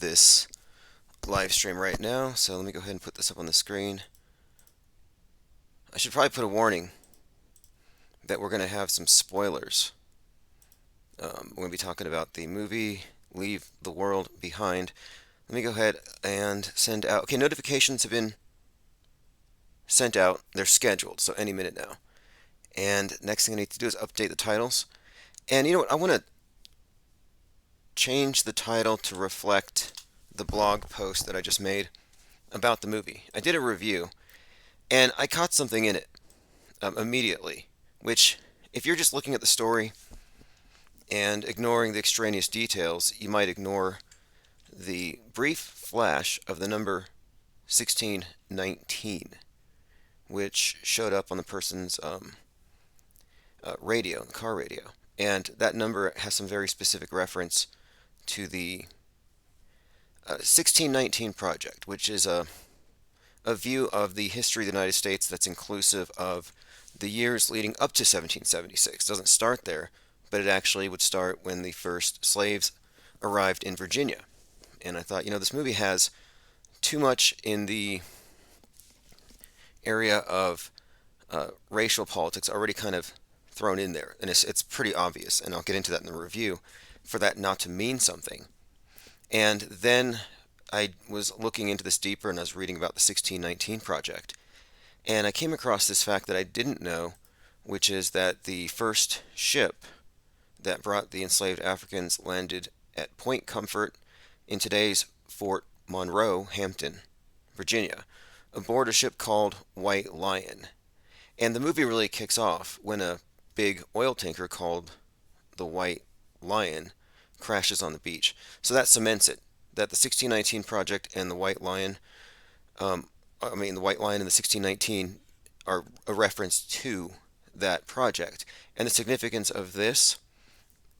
this live stream right now, so let me go ahead and put this up on the screen. I should probably put a warning that we're going to have some spoilers. We're going to be talking about the movie Leave the World Behind. Let me go ahead and send out. Okay, notifications have been sent out. They're scheduled, so any minute now. And next thing I need to do is update the titles. And you know what? I want to change the title to reflect the blog post that I just made about the movie. I did a review, and I caught something in it immediately, which, if you're just looking at the story and ignoring the extraneous details, you might ignore the brief flash of the number 1619, which showed up on the person's radio, the car radio. And that number has some very specific reference to the 1619 Project, which is a view of the history of the United States that's inclusive of the years leading up to 1776. It doesn't start there, but it actually would start when the first slaves arrived in Virginia. And I thought, this movie has too much in the area of racial politics already kind of thrown in there. And it's pretty obvious, and I'll get into that in the review, for that not to mean something. And then I was looking into this deeper, and I was reading about the 1619 Project. And I came across this fact that I didn't know, which is that the first ship that brought the enslaved Africans landed at Point Comfort in today's Fort Monroe, Hampton, Virginia, aboard a ship called White Lion. And the movie really kicks off when a big oil tanker called the White Lion crashes on the beach. So that cements it, that the 1619 Project and the White Lion, the White Lion and the 1619 are a reference to that project. And the significance of this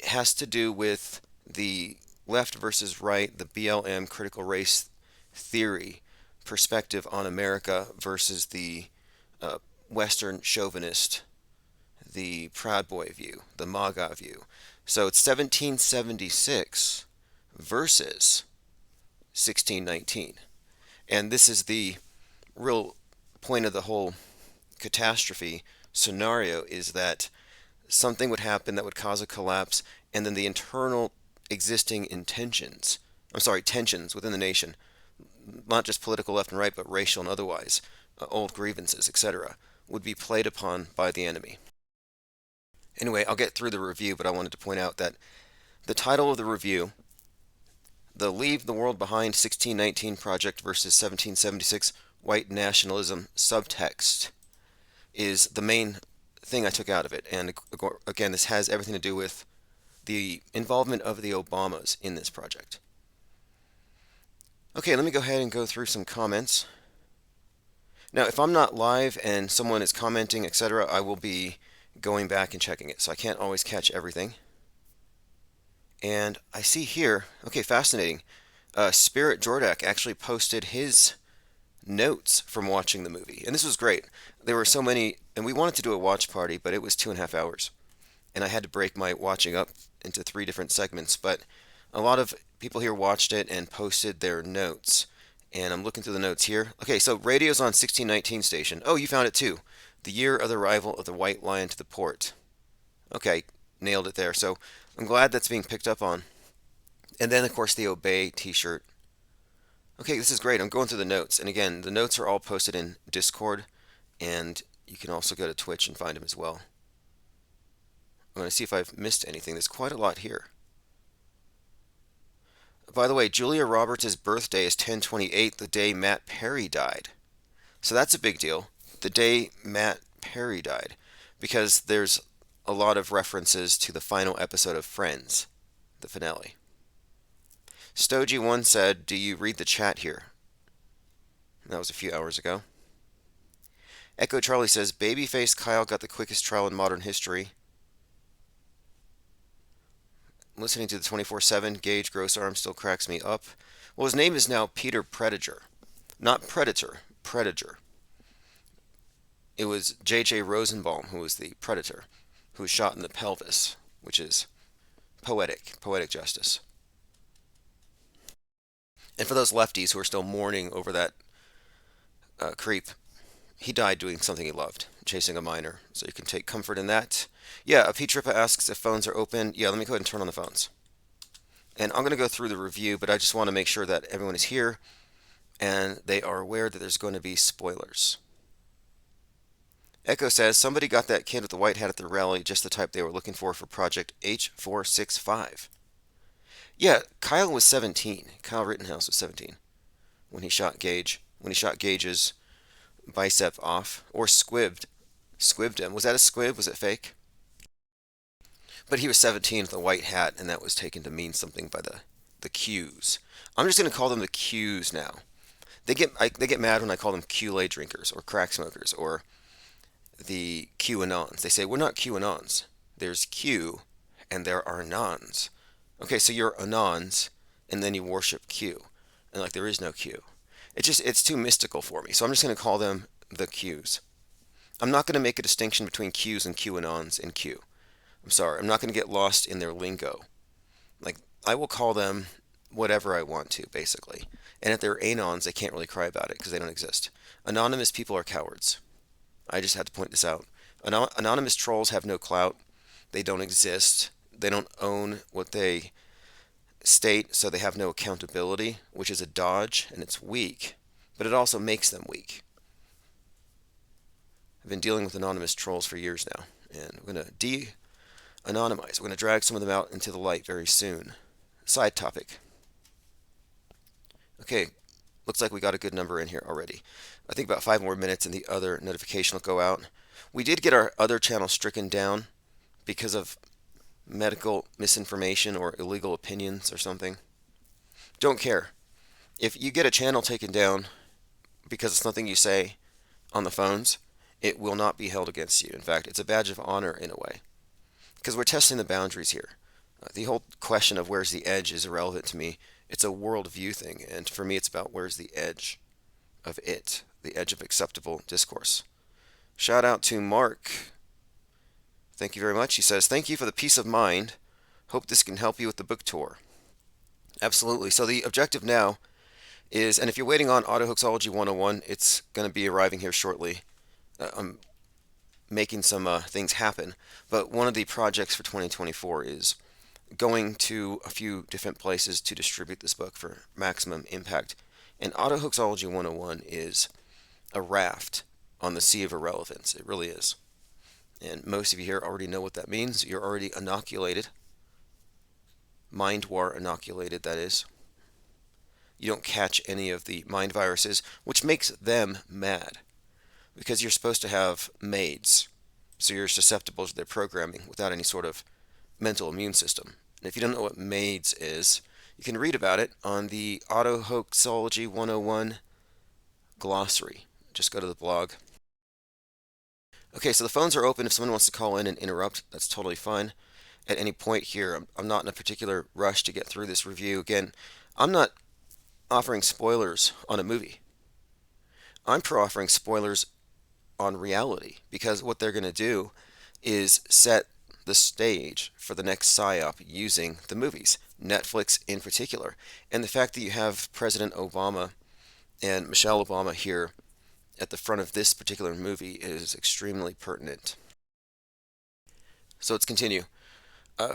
has to do with the left versus right, the BLM critical race theory perspective on America versus the Western chauvinist, the Proud Boy view, the MAGA view. So it's 1776 versus 1619. And this is the real point of the whole catastrophe scenario, is that something would happen that would cause a collapse, and then the internal existing tensions within the nation, not just political left and right, but racial and otherwise, old grievances, etc., would be played upon by the enemy. Anyway, I'll get through the review, but I wanted to point out that the title of the review, the Leave the World Behind 1619 Project versus 1776 White Nationalism Subtext, is the main thing I took out of it. And again, this has everything to do with the involvement of the Obamas in this project. Okay, let me go ahead and go through some comments. Now, if I'm not live and someone is commenting, etc., I will be going back and checking it, so I can't always catch everything. And I see here, okay, fascinating. Spirit Jordak actually posted his notes from watching the movie, and this was great. There were so many, and we wanted to do a watch party, but it was 2.5 hours, and I had to break my watching up into 3 different segments. But a lot of people here watched it and posted their notes, and I'm looking through the notes here. Okay, so radio's on 1619 station. Oh, you found it too. The year of the arrival of the White Lion to the port. Okay, nailed it there. So I'm glad that's being picked up on. And then, of course, the Obey t-shirt. Okay, this is great. I'm going through the notes. And again, the notes are all posted in Discord, and you can also go to Twitch and find them as well. I'm going to see if I've missed anything. There's quite a lot here. By the way, Julia Roberts' birthday is 10/28, the day Matt Perry died. So that's a big deal. The day Matt Perry died, because there's a lot of references to the final episode of Friends, the finale. Stogie1 said, "Do you read the chat here?" That was a few hours ago. Echo Charlie says, "Babyface Kyle got the quickest trial in modern history." Listening to the 24/7, Gage Grossarm still cracks me up. Well, his name is now Peter Prediger. Not Predator, Prediger. It was J.J. Rosenbaum who was the Predator, who was shot in the pelvis, which is poetic justice. And for those lefties who are still mourning over that creep, he died doing something he loved, chasing a minor. So you can take comfort in that. Yeah, Pete Trippa asks if phones are open. Yeah, let me go ahead and turn on the phones. And I'm going to go through the review, but I just want to make sure that everyone is here and they are aware that there's going to be spoilers. Echo says somebody got that kid with the white hat at the rally, just the type they were looking for Project H465. Yeah, Kyle was 17. Kyle Rittenhouse was 17 when he shot Gage. When he shot Gage's bicep off, or squibbed him. Was that a squib? Was it fake? But he was 17 with a white hat, and that was taken to mean something by the Qs. I'm just going to call them the Qs now. They get mad when I call them Kool-Aid drinkers or crack smokers or the QAnons. They say we're not QAnons. There's Q, and there are nons. Okay, so you're Anons, and then you worship Q, and like there is no Q. It's too mystical for me. So I'm just going to call them the Qs. I'm not going to make a distinction between Qs and QAnons in Q. I'm sorry. I'm not going to get lost in their lingo. Like I will call them whatever I want to, basically. And if they're anons, they can't really cry about it because they don't exist. Anonymous people are cowards. I just had to point this out. Anonymous trolls have no clout. They don't exist. They don't own what they state, so they have no accountability, which is a dodge, and it's weak. But it also makes them weak. I've been dealing with anonymous trolls for years now, and we're going to de-anonymize. We're going to drag some of them out into the light very soon. Side topic. Okay, looks like we got a good number in here already. I think about 5 more minutes and the other notification will go out. We did get our other channel stricken down because of medical misinformation or illegal opinions or something. Don't care. If you get a channel taken down because of something you say on the phones, it will not be held against you. In fact, it's a badge of honor in a way. Because we're testing the boundaries here. The whole question of where's the edge is irrelevant to me. It's a worldview thing, and for me it's about where's the edge of it, the edge of acceptable discourse. Shout out to Mark. Thank you very much. He says, thank you for the peace of mind. Hope this can help you with the book tour. Absolutely. So the objective now is, and if you're waiting on Autohoaxology 101, it's going to be arriving here shortly. I'm making some things happen, but one of the projects for 2024 is going to a few different places to distribute this book for maximum impact. And Autohoaxology 101 is a raft on the sea of irrelevance. It really is. And most of you here already know what that means. You're already inoculated. Mind war inoculated, that is. You don't catch any of the mind viruses, which makes them mad. Because you're supposed to have maids, so you're susceptible to their programming without any sort of mental immune system. And if you don't know what maids is, you can read about it on the Autohoaxology 101 glossary. Just go to the blog. Okay, so the phones are open. If someone wants to call in and interrupt, that's totally fine. At any point here, I'm not in a particular rush to get through this review. Again, I'm not offering spoilers on a movie. I'm offering spoilers on reality, because what they're going to do is set the stage for the next psyop using the movies, Netflix in particular. And the fact that you have President Obama and Michelle Obama here at the front of this particular movie is extremely pertinent. So let's continue.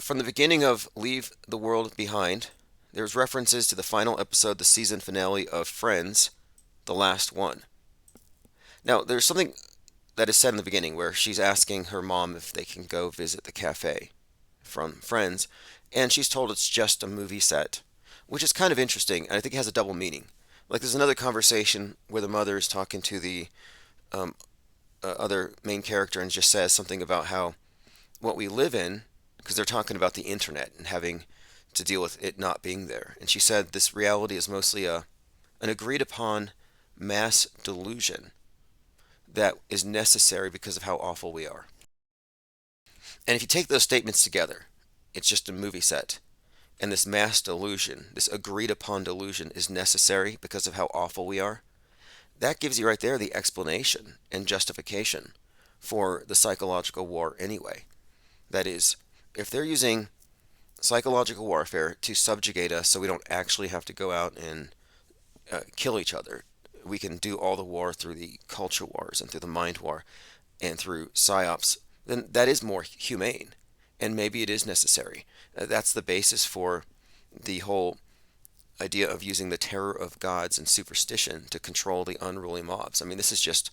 From the beginning of Leave the World Behind, there's references to the final episode, the season finale of Friends, the last one. Now, there's something that is said in the beginning where she's asking her mom if they can go visit the cafe from Friends, and she's told it's just a movie set, which is kind of interesting, and I think it has a double meaning. Like there's another conversation where the mother is talking to the other main character and just says something about how what we live in, because they're talking about the internet and having to deal with it not being there. And she said this reality is mostly an agreed upon mass delusion that is necessary because of how awful we are. And if you take those statements together, it's just a movie set. And this mass delusion, this agreed upon delusion, is necessary because of how awful we are. That gives you right there the explanation and justification for the psychological war anyway. That is, if they're using psychological warfare to subjugate us so we don't actually have to go out and kill each other. We can do all the war through the culture wars and through the mind war and through psyops. Then that is more humane, and maybe it is necessary. That's the basis for the whole idea of using the terror of gods and superstition to control the unruly mobs. I mean, this is just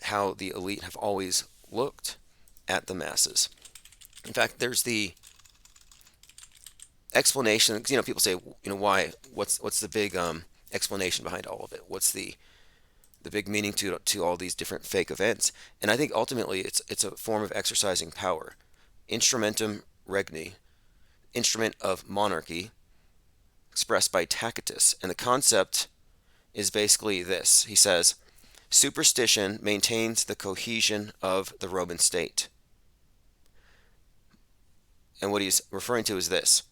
how the elite have always looked at the masses. In fact, there's the explanation. People say, why? What's the big explanation behind all of it? What's the big meaning to all these different fake events? And I think ultimately it's a form of exercising power. Instrumentum regni, instrument of monarchy, expressed by Tacitus. And the concept is basically this. He says, superstition maintains the cohesion of the Roman state. And what he's referring to is this: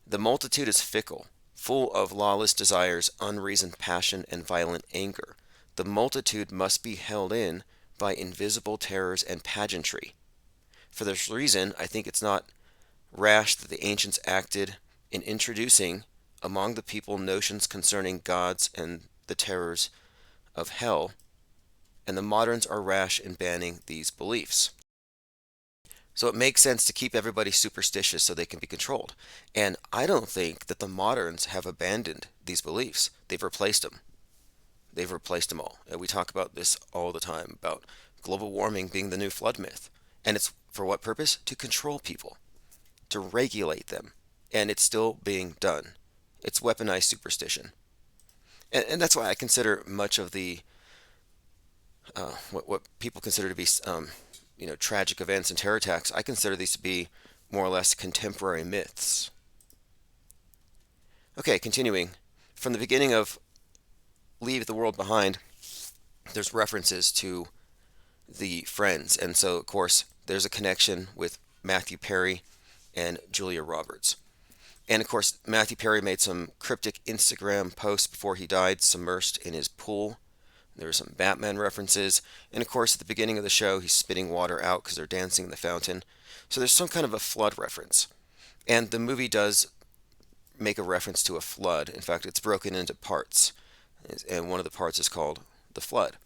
the multitude is fickle, full of lawless desires, unreasoned passion, and violent anger. The multitude must be held in by invisible terrors and pageantry. For this reason, I think it's not rash that the ancients acted in introducing among the people notions concerning gods and the terrors of hell, and the moderns are rash in banning these beliefs. So it makes sense to keep everybody superstitious so they can be controlled. And I don't think that the moderns have abandoned these beliefs. They've replaced them. They've replaced them all. And we talk about this all the time, about global warming being the new flood myth. And it's for what purpose? To control people, to regulate them. And it's still being done. It's weaponized superstition. And that's why I consider much of the what people consider to be tragic events and terror attacks, I consider these to be more or less contemporary myths. Okay, continuing. From the beginning of Leave the World Behind, there's references to the Friends, and so of course there's a connection with Matthew Perry and Julia Roberts. And of course, Matthew Perry made some cryptic Instagram posts before he died, submersed in his pool. There are some Batman references. And of course, at the beginning of the show, he's spitting water out because they're dancing in the fountain. So there's some kind of a flood reference. And the movie does make a reference to a flood. In fact, it's broken into parts. And one of the parts is called the flood.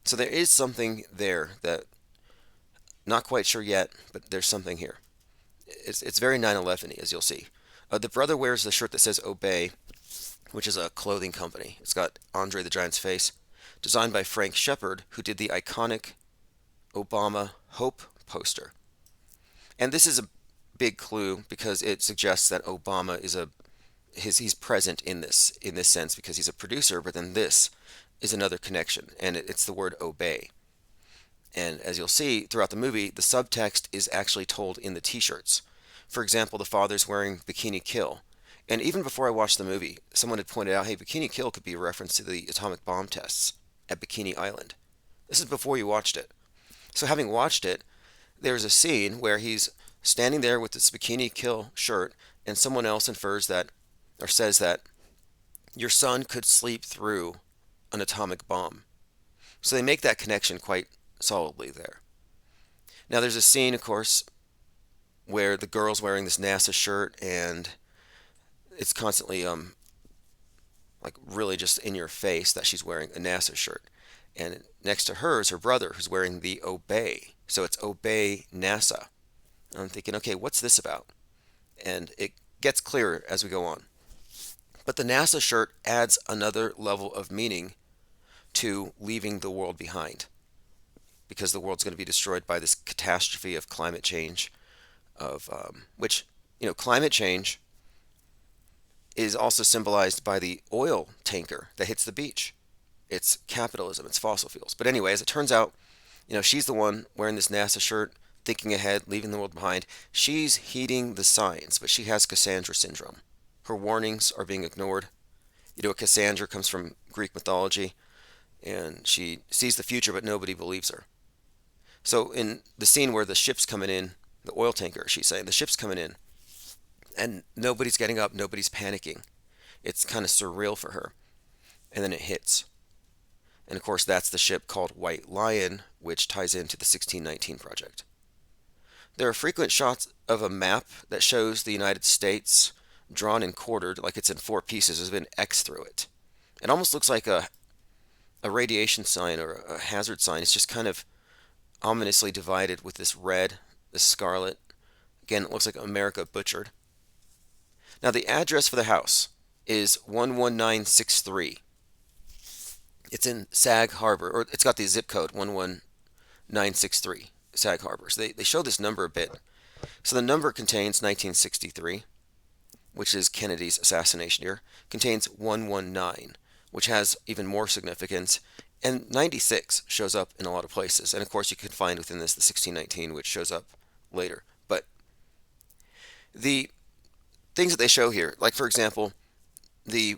So there is something there that, not quite sure yet, but there's something here. It's very 9/11-y, as you'll see. The brother wears the shirt that says Obey, which is a clothing company. It's got Andre the Giant's face, designed by Frank Shepard, who did the iconic Obama Hope poster. And this is a big clue because it suggests that Obama is he's present in this sense because he's a producer, but then this is another connection, and it's the word obey. And as you'll see throughout the movie, the subtext is actually told in the t-shirts. For example, the father's wearing Bikini Kill. And even before I watched the movie, someone had pointed out, hey, Bikini Kill could be a reference to the atomic bomb tests at Bikini Island. This is before you watched it. So having watched it, there's a scene where he's standing there with this Bikini Kill shirt, and someone else infers that, or says that, your son could sleep through an atomic bomb. So they make that connection quite solidly there. Now there's a scene, of course, where the girl's wearing this NASA shirt, and it's constantly like really just in your face that she's wearing a NASA shirt. And next to her is her brother who's wearing the Obey. So it's Obey NASA. And I'm thinking, okay, what's this about? And it gets clearer as we go on. But the NASA shirt adds another level of meaning to leaving the world behind, because the world's going to be destroyed by this catastrophe of climate change, which, climate change is also symbolized by the oil tanker that hits the beach. It's capitalism, it's fossil fuels. But anyway, as it turns out, she's the one wearing this NASA shirt, thinking ahead, leaving the world behind. She's heeding the signs, but she has Cassandra syndrome. Her warnings are being ignored. Cassandra comes from Greek mythology, and she sees the future, but nobody believes her. So in the scene where the ship's coming in, the oil tanker, she's saying, the ship's coming in, and nobody's getting up, nobody's panicking. It's kind of surreal for her. And then it hits. And of course, that's the ship called White Lion, which ties into the 1619 project. There are frequent shots of a map that shows the United States drawn and quartered like it's in four pieces. There's been X through it. It almost looks like a radiation sign or a hazard sign. It's just kind of ominously divided with this red, this scarlet. Again, it looks like America butchered. Now, the address for the house is 11963. It's in Sag Harbor, or it's got the zip code 11963, Sag Harbor. So they show this number a bit. So the number contains 1963, which is Kennedy's assassination year, contains 119, which has even more significance. And 96 shows up in a lot of places. And of course, you can find within this the 1619, which shows up later. But the things that they show here, like for example, the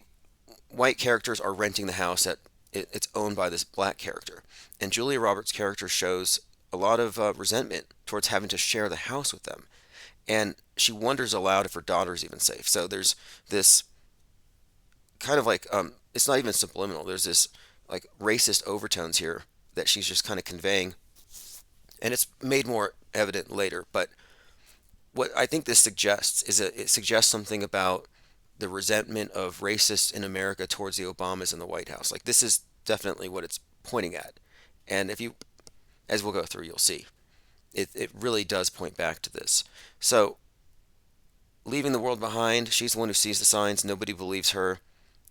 white characters are renting the house that it's owned by this black character. And Julia Roberts' character shows a lot of resentment towards having to share the house with them. And she wonders aloud if her daughter's even safe. So there's this kind of like, it's not even subliminal. There's this like racist overtones here that she's just kind of conveying. And it's made more evident later. But what I think this suggests is that it suggests something about the resentment of racists in America towards the Obamas in the White House. Like this is definitely what it's pointing at. And if you, as we'll go through, you'll see it really does point back to this. So leaving the world behind, she's the one who sees the signs. Nobody believes her.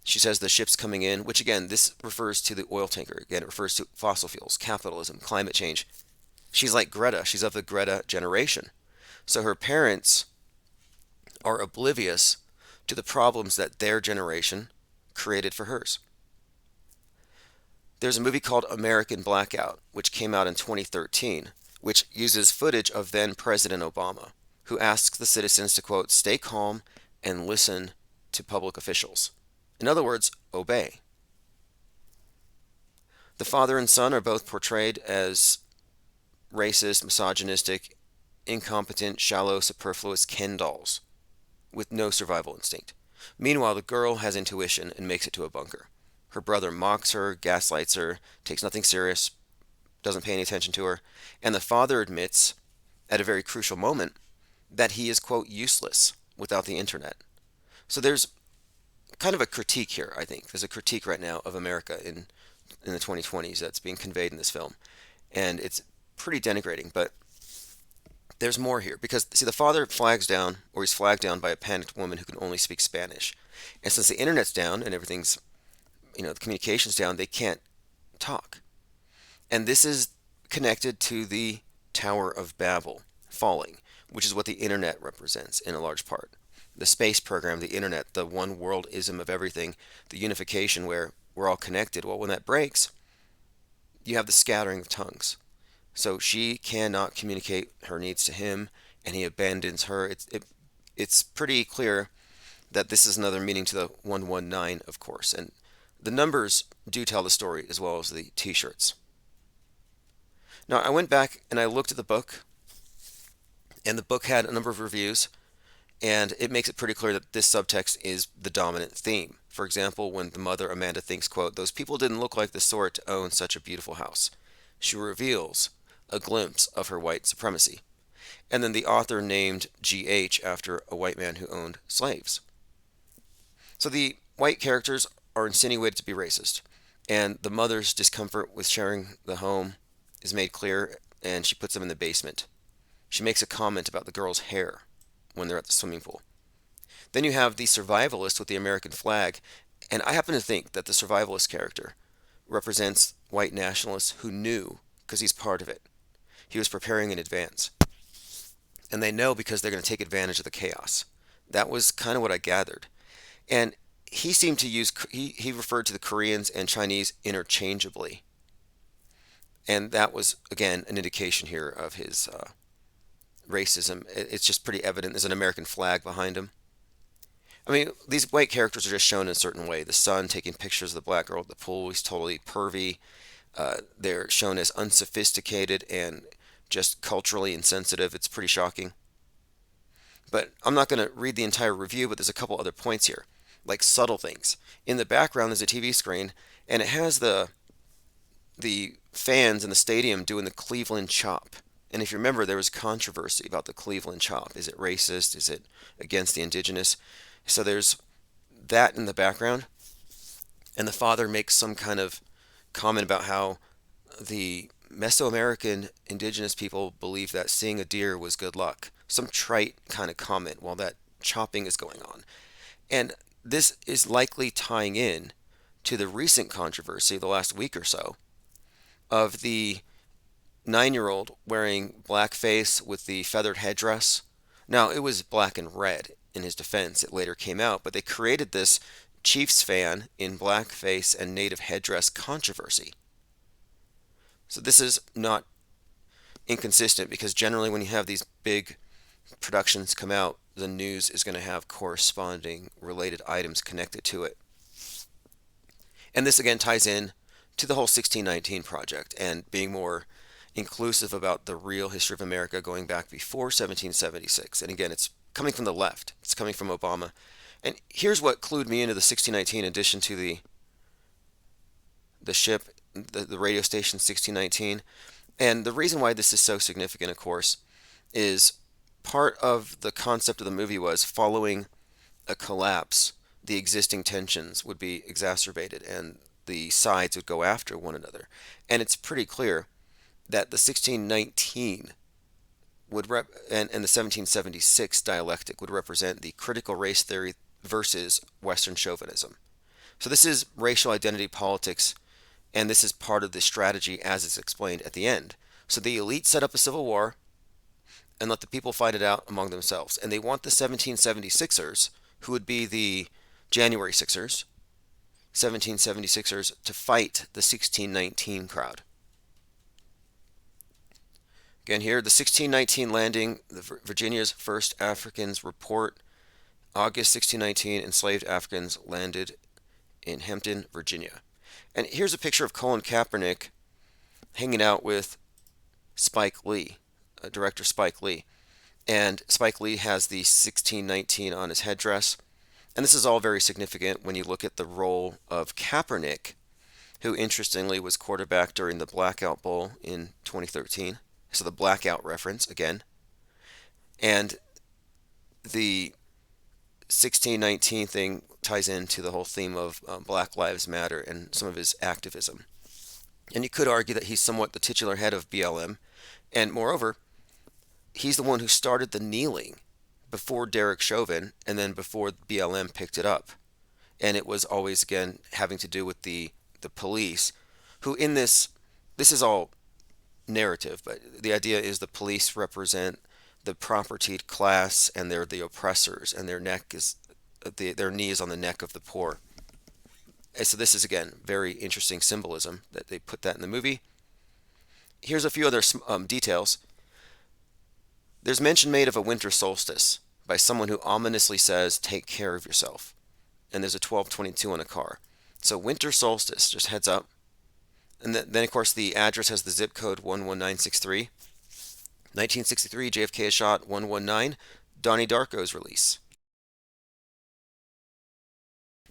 She says the ship's coming in, which again, this refers to the oil tanker. Again, it refers to fossil fuels, capitalism, climate change. She's like Greta. She's of the Greta generation. So her parents are oblivious to the problems that their generation created for hers. There's a movie called American Blackout, which came out in 2013, which uses footage of then President Obama, who asks the citizens to, quote, stay calm and listen to public officials. In other words, obey. The father and son are both portrayed as racist, misogynistic, incompetent, shallow, superfluous Ken dolls with no survival instinct. Meanwhile, the girl has intuition and makes it to a bunker. Her brother mocks her, gaslights her, takes nothing serious, doesn't pay any attention to her, and the father admits, at a very crucial moment, that he is, quote, useless without the internet. So there's kind of a critique here, I think. There's a critique right now of America in the 2020s that's being conveyed in this film. And it's pretty denigrating, but there's more here. Because, see, the father flags down, or he's flagged down by a panicked woman who can only speak Spanish. And since the internet's down and everything's, the communication's down, they can't talk. And this is connected to the Tower of Babel falling, which is what the internet represents in a large part. The space program, the internet, the one worldism of everything, the unification where we're all connected. Well, when that breaks, you have the scattering of tongues. So she cannot communicate her needs to him, and he abandons her. It's pretty clear that this is another meaning to the 119, of course. And the numbers do tell the story as well as the t-shirts. Now, I went back and I looked at the book, and the book had a number of reviews, and it makes it pretty clear that this subtext is the dominant theme. For example, when the mother, Amanda, thinks, quote, those people didn't look like the sort to own such a beautiful house, she reveals a glimpse of her white supremacy. And then the author named G.H. after a white man who owned slaves. So the white characters are insinuated to be racist, and the mother's discomfort with sharing the home is made clear, and she puts them in the basement. She makes a comment about the girl's hair when they're at the swimming pool. Then you have the survivalist with the American flag, and I happen to think that the survivalist character represents white nationalists who knew because he's part of it. He was preparing in advance. And they know because they're going to take advantage of the chaos. That was kind of what I gathered. And he seemed to use, he referred to the Koreans and Chinese interchangeably. And that was, again, an indication here of his racism. It's just pretty evident. There's an American flag behind him. I mean, these white characters are just shown in a certain way. The son taking pictures of the black girl at the pool, he's totally pervy. They're shown as unsophisticated and just culturally insensitive. It's pretty shocking. But I'm not going to read the entire review, but there's a couple other points here, like subtle things. In the background, there's a TV screen, and it has the fans in the stadium doing the Cleveland Chop. And if you remember, there was controversy about the Cleveland Chop. Is it racist? Is it against the indigenous? So there's that in the background. And the father makes some kind of comment about how the Mesoamerican indigenous people believe that seeing a deer was good luck. Some trite kind of comment while that chopping is going on. And this is likely tying in to the recent controversy the last week or so of the 9-year old wearing blackface with the feathered headdress. Now, it was black and red in his defense. It later came out, but they created this Chiefs fan in blackface and native headdress controversy. So this is not inconsistent because generally when you have these big productions come out, the news is going to have corresponding related items connected to it. And this again ties in to the whole 1619 project and being more inclusive about the real history of America going back before 1776. And again, it's coming from the left. It's coming from Obama. And here's what clued me into the 1619 in addition to the ship, the radio station 1619. And the reason why this is so significant, of course, is part of the concept of the movie was following a collapse, the existing tensions would be exacerbated and the sides would go after one another. And it's pretty clear that the 1619 and the 1776 dialectic would represent the critical race theory versus Western chauvinism. So this is racial identity politics, and this is part of the strategy as it's explained at the end. So the elite set up a civil war and let the people fight it out among themselves. And they want the 1776ers, who would be the January Sixers, 1776ers, to fight the 1619 crowd. Again, here, the 1619 landing, Virginia's first Africans report, August 1619, enslaved Africans landed in Hampton, Virginia. And here's a picture of Colin Kaepernick hanging out with Spike Lee, director Spike Lee. And Spike Lee has the 1619 on his headdress. And this is all very significant when you look at the role of Kaepernick, who interestingly was quarterback during the Blackout Bowl in 2013. So the blackout reference again. And the 1619 thing ties into the whole theme of Black Lives Matter and some of his activism. And you could argue that he's somewhat the titular head of BLM. And moreover, he's the one who started the kneeling before Derek Chauvin and then before BLM picked it up. And it was always, again, having to do with the police, who in this is all narrative, but the idea is the police represent the propertied class and they're the oppressors, and their knee is on the neck of the poor. And so this is, again, very interesting symbolism that they put that in the movie. Here's a few other details. There's mention made of a winter solstice by someone who ominously says, "Take care of yourself." And there's a 1222 on a car. So winter solstice, just heads up. And then, of course, the address has the zip code 11963. 1963, JFK is shot. 119, Donnie Darko's release.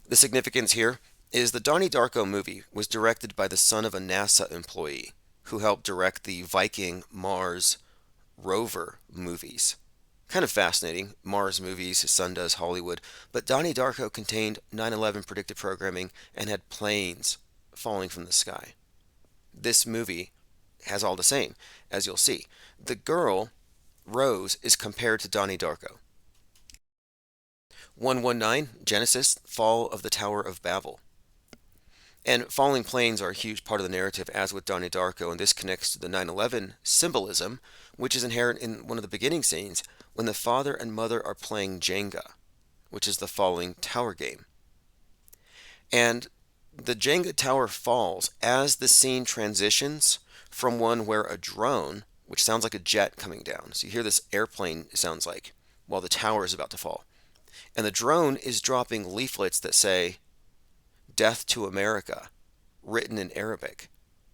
The significance here is the Donnie Darko movie was directed by the son of a NASA employee who helped direct the Viking Mars rover movies. Kind of fascinating. Mars movies, his son does Hollywood. But Donnie Darko contained 9/11 predictive programming and had planes falling from the sky. This movie has all the same, as you'll see. The girl, Rose, is compared to Donnie Darko. 119, Genesis, Fall of the Tower of Babel. And falling planes are a huge part of the narrative, as with Donnie Darko, and this connects to the 9/11 symbolism, which is inherent in one of the beginning scenes when the father and mother are playing Jenga, which is the falling tower game. And the Jenga tower falls as the scene transitions from one where a drone, which sounds like a jet coming down. So you hear this airplane, it sounds like, while the tower is about to fall. And the drone is dropping leaflets that say, "Death to America," written in Arabic.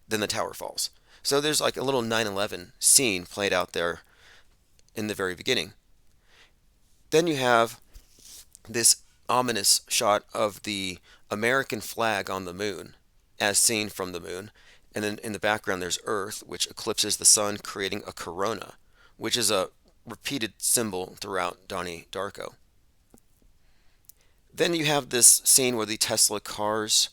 Then the tower falls. So there's like a little 9/11 scene played out there in the very beginning. Then you have this ominous shot of the American flag on the moon, as seen from the moon. And then in the background there's Earth, which eclipses the sun, creating a corona, which is a repeated symbol throughout Donnie Darko. Then you have this scene where the Tesla cars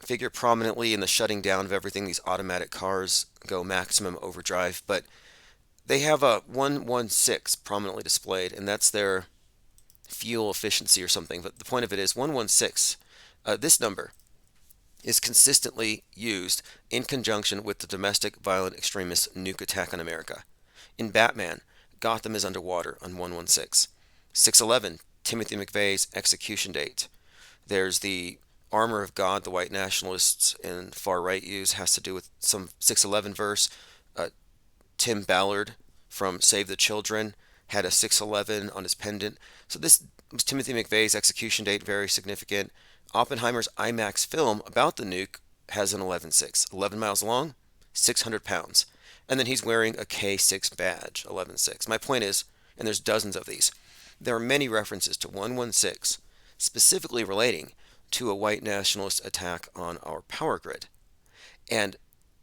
figure prominently in the shutting down of everything. These automatic cars go maximum overdrive, but they have a 116 prominently displayed, and that's their fuel efficiency or something. But the point of it is 116. This number is consistently used in conjunction with the domestic violent extremist nuke attack on America. In Batman, Gotham is underwater on 116. 611, Timothy McVeigh's execution date. There's the armor of God the white nationalists and far right use, has to do with some 611 verse. Uh, Tim Ballard from Save the Children had a 611 on his pendant. So this was Timothy McVeigh's execution date, very significant. Oppenheimer's IMAX film about the nuke has an 11.6, 11 miles long, 600 pounds. And then he's wearing a K6 badge, 11.6. My point is, and there's dozens of these, there are many references to 116 specifically relating to a white nationalist attack on our power grid. And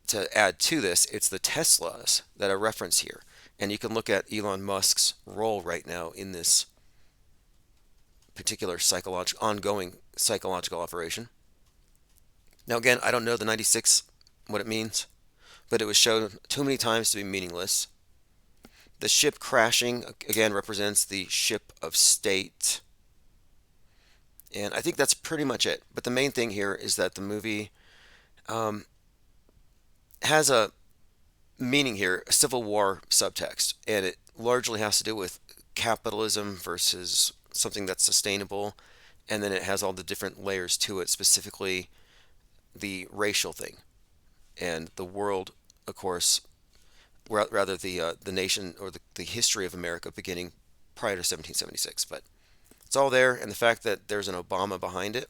to add to this, it's the Teslas that are referenced here. And you can look at Elon Musk's role right now in this particular ongoing psychological operation. Now, again, I don't know the 96, what it means, but it was shown too many times to be meaningless. The ship crashing, again, represents the ship of state. And I think that's pretty much it. But the main thing here is that the movie um, has a meaning here, a Civil War subtext, and it largely has to do with capitalism versus something that's sustainable, and then it has all the different layers to it, specifically the racial thing and the world, of course, rather the nation or the history of America beginning prior to 1776. But it's all there, and the fact that there's an Obama behind it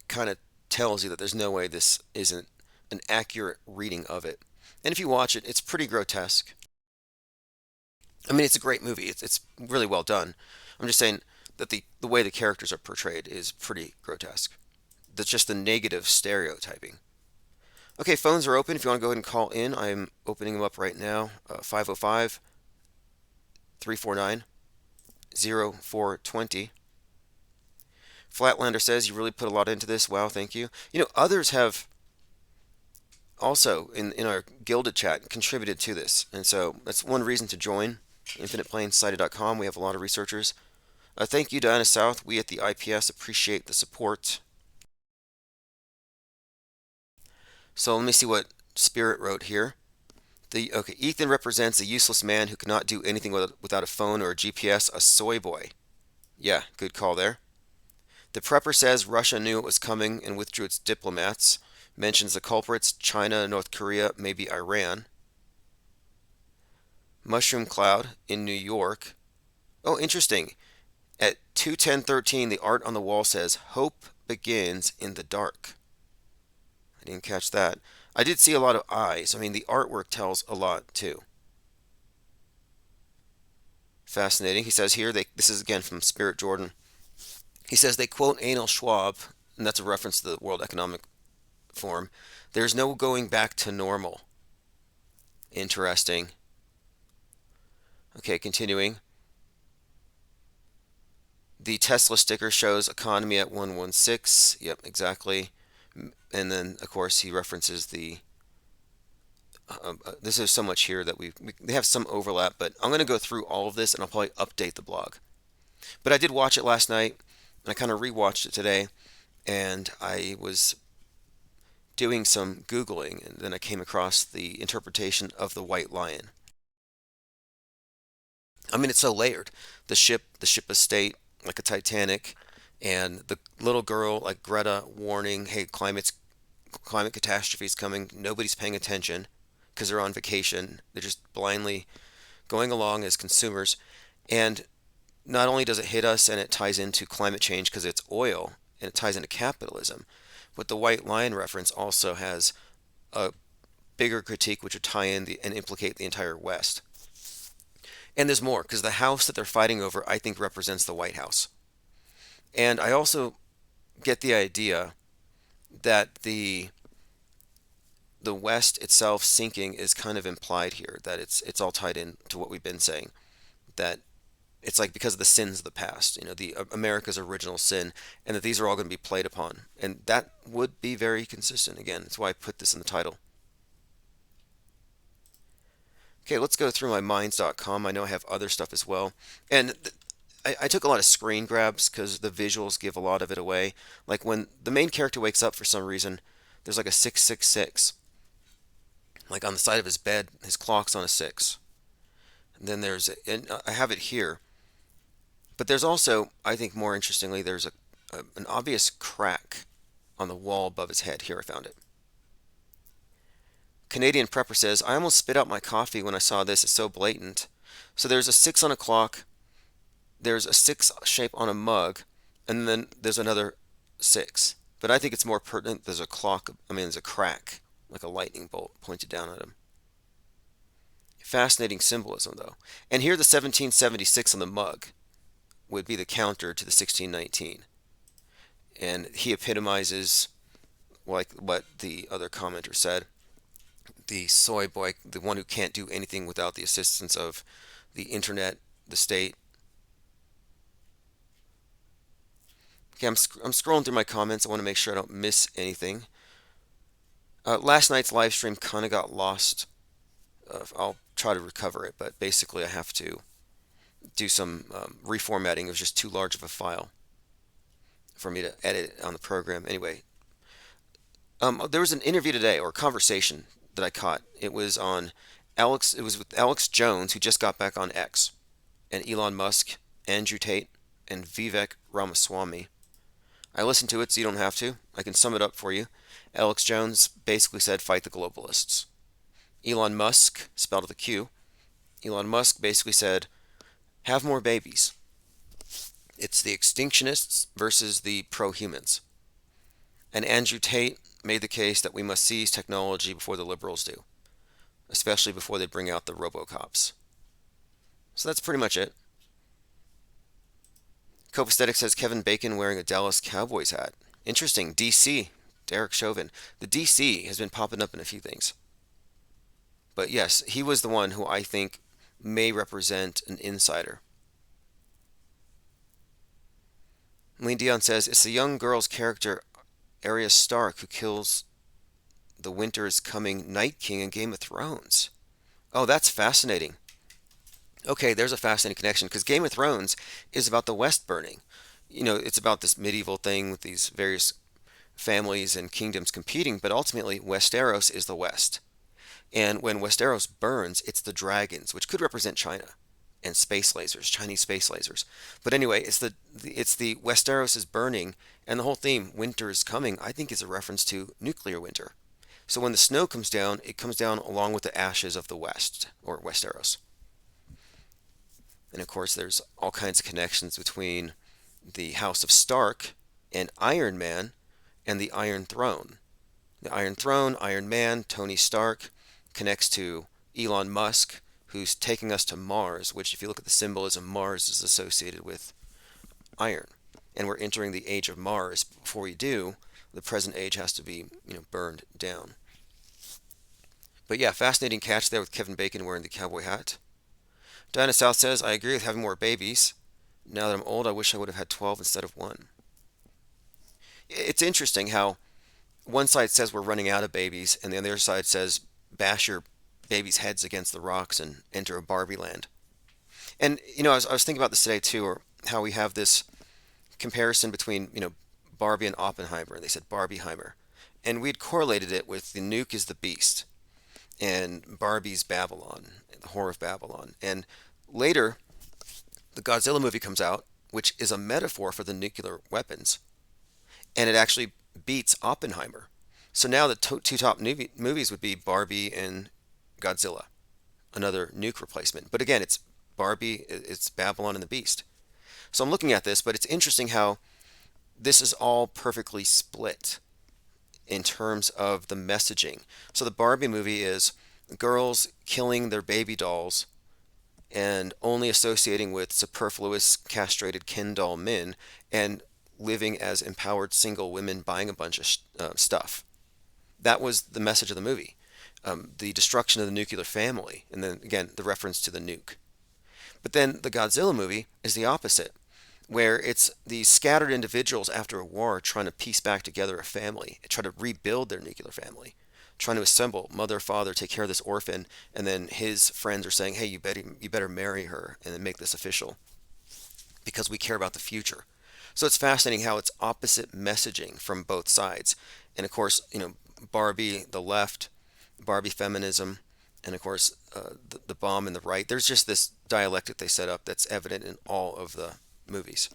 kind of tells you that there's no way this isn't an accurate reading of it. And if you watch it, it's pretty grotesque. I mean, it's a great movie. It's really well done. I'm just saying that the way the characters are portrayed is pretty grotesque. That's just the negative stereotyping. Okay, phones are open. If you want to go ahead and call in, I'm opening them up right now. 505 349 0420. Flatlander says, you really put a lot into this. Wow, thank you. You know, others have also, in our Gilded chat, contributed to this. And so that's one reason to join InfinitePlaneSociety.com. We have a lot of researchers. Thank you, Diana South. We at the IPS appreciate the support. So let me see what Spirit wrote here. Okay, Ethan represents a useless man who cannot do anything without a phone or a GPS, a soy boy. Yeah, good call there. The Prepper says Russia knew it was coming and withdrew its diplomats. Mentions the culprits, China, North Korea, maybe Iran. Mushroom Cloud in New York. Oh, interesting. At 2:10:13, the art on the wall says, Hope begins in the dark. I didn't catch that. I did see a lot of eyes. I mean, the artwork tells a lot, too. Fascinating. He says here, this is again from Spirit Jordan. He says they quote Anil Schwab, and that's a reference to the World Economic Forum. There's no going back to normal. Interesting. Okay, continuing. The Tesla sticker shows economy at 116. Yep, exactly. And then, of course, he references the. This is so much here that they have some overlap, but I'm going to go through all of this and I'll probably update the blog. But I did watch it last night, and I kind of rewatched it today, and I was doing some Googling, and then I came across the interpretation of the White Lion. I mean, it's so layered. The ship of state, like a Titanic, and the little girl, like Greta, warning, hey, climate catastrophe is coming. Nobody's paying attention because they're on vacation. They're just blindly going along as consumers. And not only does it hit us and it ties into climate change because it's oil and it ties into capitalism, but the White Lion reference also has a bigger critique which would tie in and implicate the entire West. And there's more, because the house that they're fighting over, I think, represents the White House. And I also get the idea that the West itself sinking is kind of implied here, that it's all tied in to what we've been saying, that It's like because of the sins of the past, the America's original sin, and that these are all going to be played upon, and that would be very consistent. Again, that's why I put this in the title. Okay, let's go through my minds.com. I know I have other stuff as well, and I took a lot of screen grabs because the visuals give a lot of it away. Like when the main character wakes up for some reason, there's like a 666, like on the side of his bed. His clock's on a six. And then and I have it here. But there's also, I think more interestingly, there's an obvious crack on the wall above his head. Here, I found it. Canadian Prepper says, I almost spit out my coffee when I saw this. It's so blatant. So there's a six on a clock, there's a six shape on a mug, and then there's another six. But I think it's more pertinent. There's a clock, there's a crack, like a lightning bolt pointed down at him. Fascinating symbolism, though. And here the 1776 on the mug would be the counter to the 1619. And he epitomizes, like what the other commenter said, the soy boy, the one who can't do anything without the assistance of the internet, the state. Okay, I'm scrolling through my comments. I want to make sure I don't miss anything. Last night's live stream kind of got lost. I'll try to recover it, but basically I have to do some reformatting. It was just too large of a file for me to edit on the program. Anyway, there was an interview today, or a conversation that I caught. It was on Alex. It was with Alex Jones, who just got back on X, and Elon Musk, Andrew Tate, and Vivek Ramaswamy. I listened to it, so you don't have to. I can sum it up for you. Alex Jones basically said, "Fight the globalists." Elon Musk, spelled with a Q. Elon Musk basically said, "Have more babies." It's the extinctionists versus the pro-humans. And Andrew Tate made the case that we must seize technology before the liberals do, especially before they bring out the robocops. So that's pretty much it. Copaesthetic says Kevin Bacon wearing a Dallas Cowboys hat. Interesting. DC. Derek Chauvin. The DC has been popping up in a few things. But yes, he was the one who I think may represent an insider. Lean Dion says it's the young girl's character Arya Stark who kills the Winter is Coming Night King in Game of Thrones. Oh, that's fascinating. Okay, there's a fascinating connection because Game of Thrones is about the West burning. It's about this medieval thing with these various families and kingdoms competing, but ultimately Westeros is the West. And when Westeros burns, it's the dragons, which could represent China, and space lasers, Chinese space lasers. But anyway, it's the Westeros is burning, and the whole theme, winter is coming, I think is a reference to nuclear winter. So when the snow comes down, it comes down along with the ashes of the West, or Westeros. And of course, there's all kinds of connections between the House of Stark and Iron Man and the Iron Throne. The Iron Throne, Iron Man, Tony Stark connects to Elon Musk, who's taking us to Mars, which if you look at the symbolism, Mars is associated with iron. And we're entering the age of Mars. Before we do, the present age has to be, burned down. But yeah, fascinating catch there with Kevin Bacon wearing the cowboy hat. Diana South says, I agree with having more babies. Now that I'm old, I wish I would have had 12 instead of one. It's interesting how one side says we're running out of babies, and the other side says bash your babies' heads against the rocks and enter a Barbie land. And, I was thinking about this today too, or how we have this comparison between, Barbie and Oppenheimer. They said Barbieheimer. And we had correlated it with the nuke is the beast and Barbie's Babylon, the Whore of Babylon. And later, the Godzilla movie comes out, which is a metaphor for the nuclear weapons. And it actually beats Oppenheimer. So now the two top movies would be Barbie and Godzilla, another nuke replacement. But again, it's Barbie, it's Babylon and the Beast. So I'm looking at this, but it's interesting how this is all perfectly split in terms of the messaging. So the Barbie movie is girls killing their baby dolls and only associating with superfluous castrated Ken doll men and living as empowered single women buying a bunch of stuff. That was the message of the movie. The destruction of the nuclear family, and then again, the reference to the nuke. But then the Godzilla movie is the opposite, where it's these scattered individuals after a war trying to piece back together a family, try to rebuild their nuclear family, trying to assemble mother, father, take care of this orphan, and then his friends are saying, "Hey, you better marry her and then make this official because we care about the future." So it's fascinating how it's opposite messaging from both sides, and of course, Barbie the left, Barbie feminism, and of course the bomb in the right. There's just this dialectic they set up that's evident in all of the movies.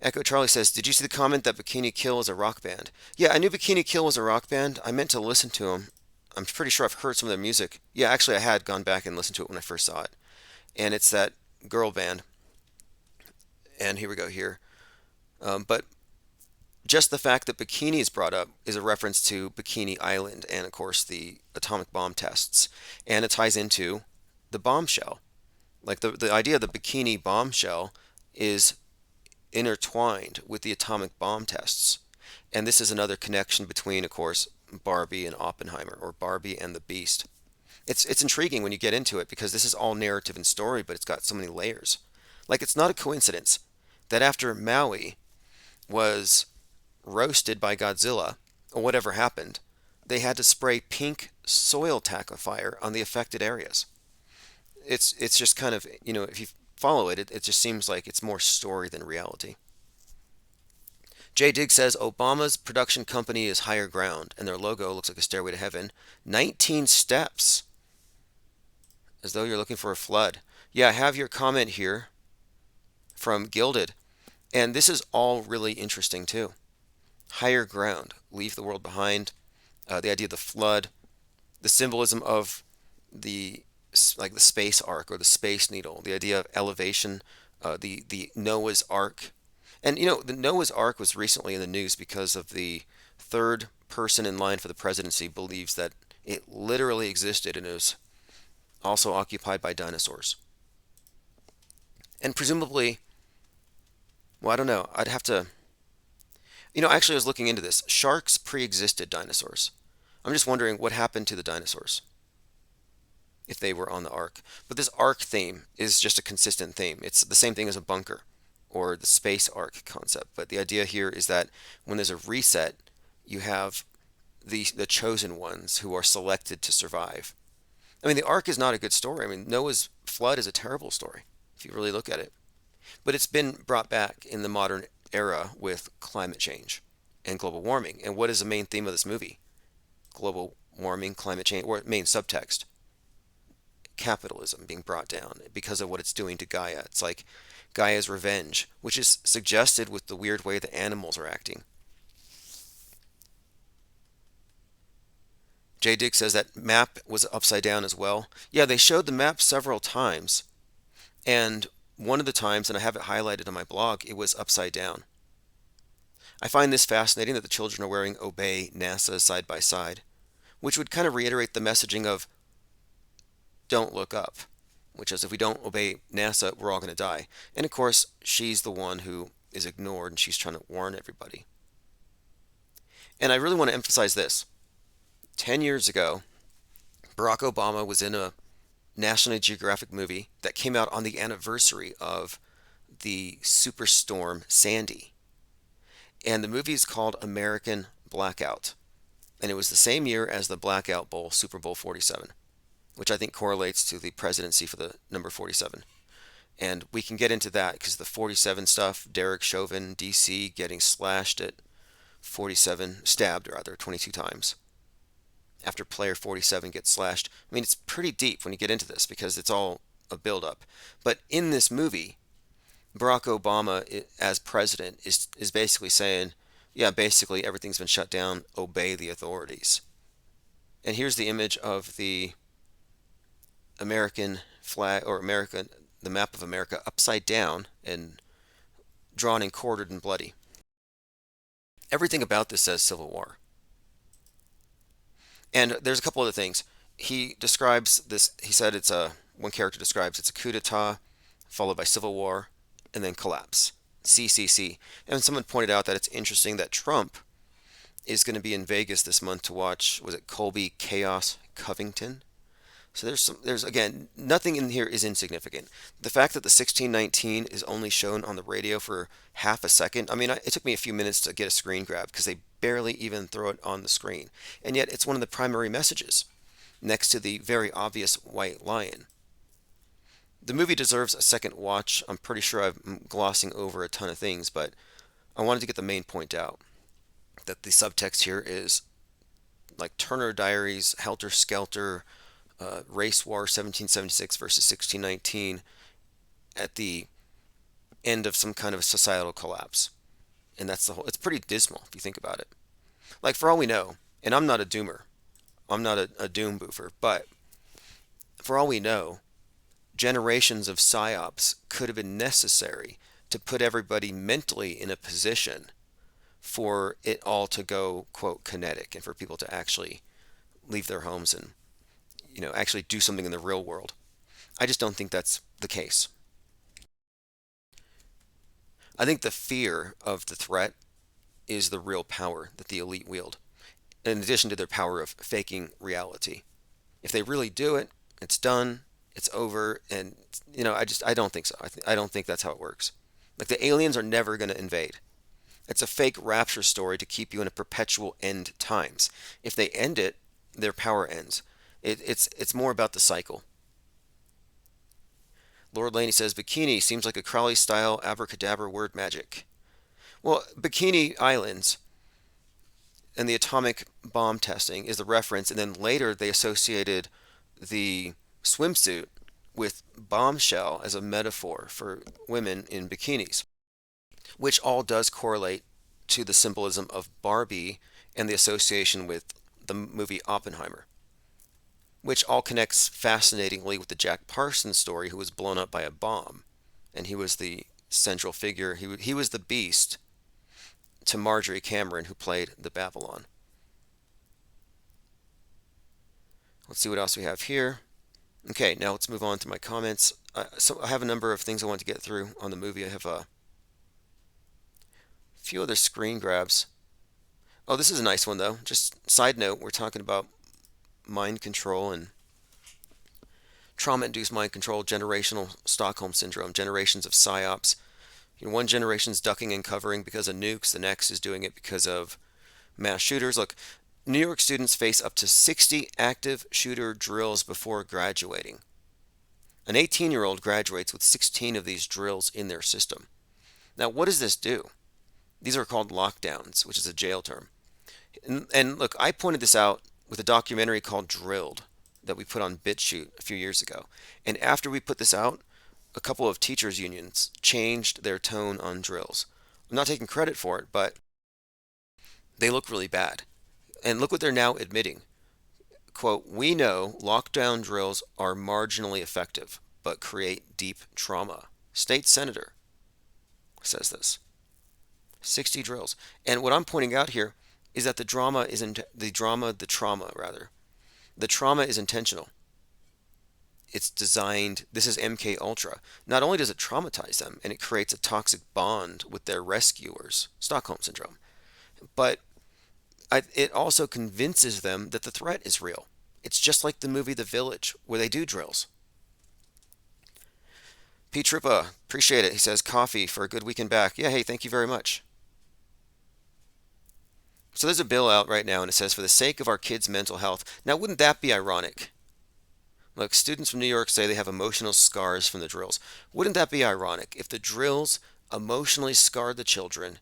Echo Charlie says, "Did you see the comment that Bikini Kill is a rock band?" Yeah, I knew Bikini Kill was a rock band. I meant to listen to them. I'm pretty sure I've heard some of their music. Yeah, actually, I had gone back and listened to it when I first saw it. And it's that girl band. And here we go here. But just the fact that bikini is brought up is a reference to Bikini Island and, of course, the atomic bomb tests. And it ties into the bombshell. Like the idea of the bikini bombshell is intertwined with the atomic bomb tests. And this is another connection between, of course, Barbie and Oppenheimer, or Barbie and the Beast. It's intriguing when you get into it because this is all narrative and story, but it's got so many layers. Like it's not a coincidence that after Maui was roasted by Godzilla, or whatever happened, they had to spray pink soil tackifier on the affected areas. It's just kind of, if you follow it just seems like it's more story than reality. Jay Digg says Obama's production company is Higher Ground, and their logo looks like a stairway to heaven. 19 steps, as though you're looking for a flood. Yeah, I have your comment here from Gilded, and this is all really interesting too. Higher ground, leave the world behind. The idea of the flood, the symbolism of the like the space arc or the space needle, the idea of elevation, the Noah's Ark. And the Noah's Ark was recently in the news because of the third person in line for the presidency believes that it literally existed and is also occupied by dinosaurs. And presumably, well, I don't know. I'd have to, actually, I was looking into this. Sharks pre-existed dinosaurs. I'm just wondering what happened to the dinosaurs if they were on the ark. But this ark theme is just a consistent theme. It's the same thing as a bunker or the space ark concept. But the idea here is that when there's a reset, you have the chosen ones who are selected to survive. I mean, the ark is not a good story. I mean, Noah's flood is a terrible story if you really look at it. But it's been brought back in the modern era with climate change and global warming. And what is the main theme of this movie? Global warming, climate change, or main subtext, capitalism being brought down because of what it's doing to Gaia. It's like Gaia's revenge, which is suggested with the weird way the animals are acting. J. Dick says that map was upside down as well. Yeah, they showed the map several times, and one of the times, and I have it highlighted on my blog, it was upside down. I find this fascinating that the children are wearing Obey NASA side by side, which would kind of reiterate the messaging of don't look up, which is if we don't obey NASA, we're all going to die. And of course, she's the one who is ignored and she's trying to warn everybody. And I really want to emphasize this. 10 years ago, Barack Obama was in a National Geographic movie that came out on the anniversary of the superstorm Sandy. And the movie is called American Blackout. And it was the same year as the Blackout Bowl, Super Bowl 47, which I think correlates to the presidency for the number 47. And we can get into that because the 47 stuff, Derek Chauvin, D.C., getting slashed at 47, stabbed rather, 22 times. After player 47 gets slashed. I mean, it's pretty deep when you get into this because it's all a build-up. But in this movie, Barack Obama, as president, is basically saying, yeah, basically everything's been shut down, obey the authorities. And here's the image of the American flag, or the map of America upside down and drawn and quartered and bloody. Everything about this says Civil War. And there's a couple other things. He describes this, he said one character describes it's a coup d'etat, followed by civil war, and then collapse. CCC. And someone pointed out that it's interesting that Trump is going to be in Vegas this month to watch, was it Colby Chaos Covington? So there's again, nothing in here is insignificant. The fact that the 1619 is only shown on the radio for half a second, I mean, it took me a few minutes to get a screen grab because they barely even throw it on the screen. And yet it's one of the primary messages next to the very obvious white lion. The movie deserves a second watch. I'm pretty sure I'm glossing over a ton of things, but I wanted to get the main point out that the subtext here is like Turner Diaries, Helter Skelter, Race War 1776 versus 1619 at the end of some kind of societal collapse. And that's the whole, it's pretty dismal if you think about it. Like, for all we know, and I'm not a doomer, I'm not a doom boofer, but for all we know, generations of psyops could have been necessary to put everybody mentally in a position for it all to go, quote, kinetic, and for people to actually leave their homes and, actually do something in the real world. I just don't think that's the case. I think the fear of the threat is the real power that the elite wield, in addition to their power of faking reality. If they really do it, it's done, it's over, and I don't think so. I don't think that's how it works. Like, the aliens are never going to invade. It's a fake rapture story to keep you in a perpetual end times. If they end it, their power ends. It's more about the cycle. Lord Laney says bikini seems like a Crowley style abracadabra word magic. Well, Bikini Islands and the atomic bomb testing is the reference, and then later they associated the swimsuit with bombshell as a metaphor for women in bikinis, which all does correlate to the symbolism of Barbie and the association with the movie Oppenheimer, which all connects fascinatingly with the Jack Parsons story, who was blown up by a bomb. And he was the central figure. He was the beast to Marjorie Cameron, who played the Babylon. Let's see what else we have here. Okay, now let's move on to my comments. So I have a number of things I want to get through on the movie. I have a few other screen grabs. Oh, this is a nice one, though. Just side note, we're talking about mind control and trauma-induced mind control, generational Stockholm syndrome, generations of psyops. One generation's ducking and covering because of nukes, the next is doing it because of mass shooters. Look, New York students face up to 60 active shooter drills before graduating. An 18-year-old graduates with 16 of these drills in their system. Now, what does this do? These are called lockdowns, which is a jail term. And look, I pointed this out with a documentary called Drilled that we put on BitChute a few years ago. And after we put this out, a couple of teachers' unions changed their tone on drills. I'm not taking credit for it, but they look really bad. And look what they're now admitting. Quote, "We know lockdown drills are marginally effective, but create deep trauma." State senator says this. 60 drills. And what I'm pointing out here is that the trauma, rather. The trauma is intentional. It's designed, this is MK Ultra. Not only does it traumatize them and it creates a toxic bond with their rescuers, Stockholm syndrome, but it also convinces them that the threat is real. It's just like the movie The Village, where they do drills. P. Trippa, appreciate it. He says, coffee for a good weekend back. Yeah, hey, thank you very much. So there's a bill out right now, and it says, for the sake of our kids' mental health. Now, wouldn't that be ironic? Look, students from New York say they have emotional scars from the drills. Wouldn't that be ironic if the drills emotionally scarred the children,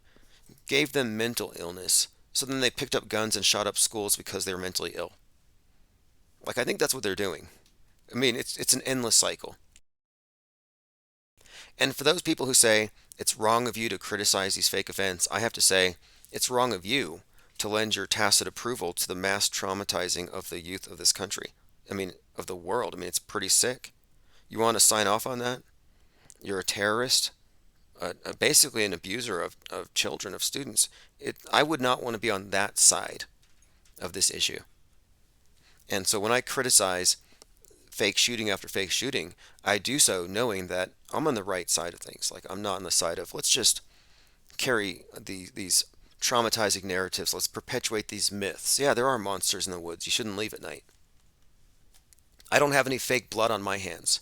gave them mental illness, so then they picked up guns and shot up schools because they were mentally ill? Like, I think that's what they're doing. I mean, it's an endless cycle. And for those people who say it's wrong of you to criticize these fake events, I have to say it's wrong of you to lend your tacit approval to the mass traumatizing of the youth of this country. I mean, of the world. I mean, it's pretty sick. You want to sign off on that? You're a terrorist, basically an abuser of children, of students. I would not want to be on that side of this issue. And so when I criticize fake shooting after fake shooting, I do so knowing that I'm on the right side of things. Like, I'm not on the side of let's just carry these traumatizing narratives. Let's perpetuate these myths. Yeah, there are monsters in the woods. You shouldn't leave at night. I don't have any fake blood on my hands.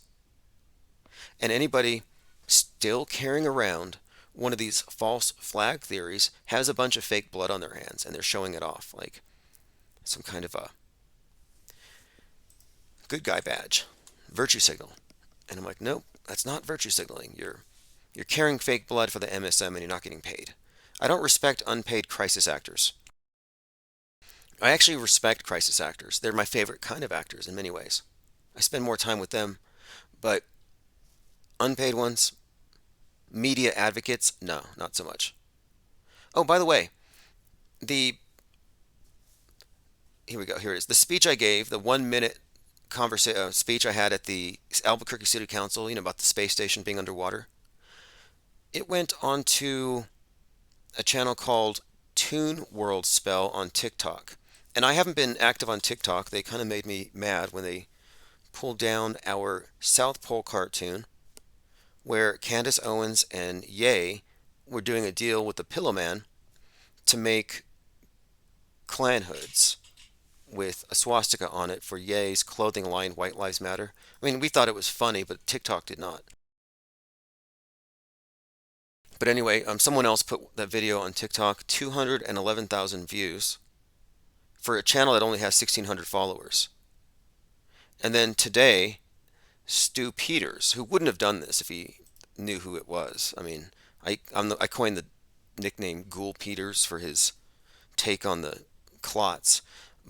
And anybody still carrying around one of these false flag theories has a bunch of fake blood on their hands and they're showing it off like some kind of a good guy badge, virtue signal. And I'm like, nope, that's not virtue signaling. You're carrying fake blood for the MSM and you're not getting paid. I don't respect unpaid crisis actors. I actually respect crisis actors. They're my favorite kind of actors in many ways. I spend more time with them, but unpaid ones, media advocates, no, not so much. Oh, by the way, the here we go. Here it is. The speech I gave, the 1 minute speech I had at the Albuquerque City Council, about the space station being underwater. It went onto a channel called Toon World Spell on TikTok. And I haven't been active on TikTok. They kind of made me mad when they pulled down our South Pole cartoon where Candace Owens and Ye were doing a deal with the Pillow Man to make clan hoods with a swastika on it for Ye's clothing line White Lives Matter. I mean, we thought it was funny, but TikTok did not. But anyway, someone else put that video on TikTok, 211,000 views for a channel that only has 1,600 followers. And then today, Stu Peters, who wouldn't have done this if he knew who it was. I mean, I coined the nickname Ghoul Peters for his take on the clots.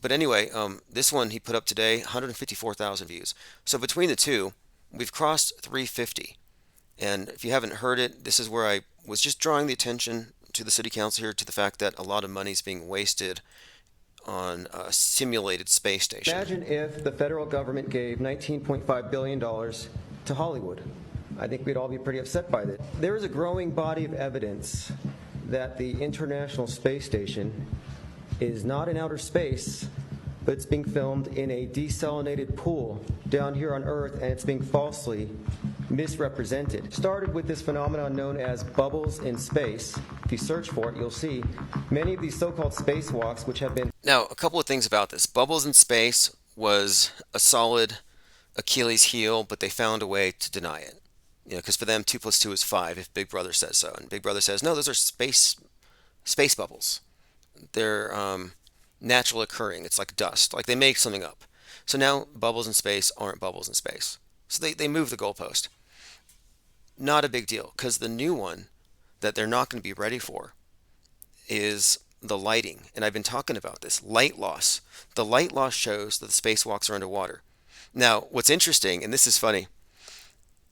But anyway, this one he put up today, 154,000 views. So between the two, we've crossed 350. And if you haven't heard it, this is where I was just drawing the attention to the city council here to the fact that a lot of money is being wasted on a simulated space station. Imagine if the federal government gave $19.5 billion to Hollywood. I think we'd all be pretty upset by this. There is a growing body of evidence that the International Space Station is not in outer space, but it's being filmed in a desalinated pool down here on Earth, and it's being falsely misrepresented. Started with this phenomenon known as bubbles in space. If you search for it, you'll see many of these so-called spacewalks, which have been... Now, a couple of things about this. Bubbles in space was a solid Achilles heel, but they found a way to deny it. Because for them, 2 plus 2 is 5 if Big Brother says so. And Big Brother says, no, those are space bubbles. They're natural occurring. It's like dust. Like they make something up. So now bubbles in space aren't bubbles in space. So they move the goalpost. Not a big deal, because the new one that they're not going to be ready for is the lighting. And I've been talking about this. Light loss. The light loss shows that the spacewalks are underwater. Now, what's interesting, and this is funny,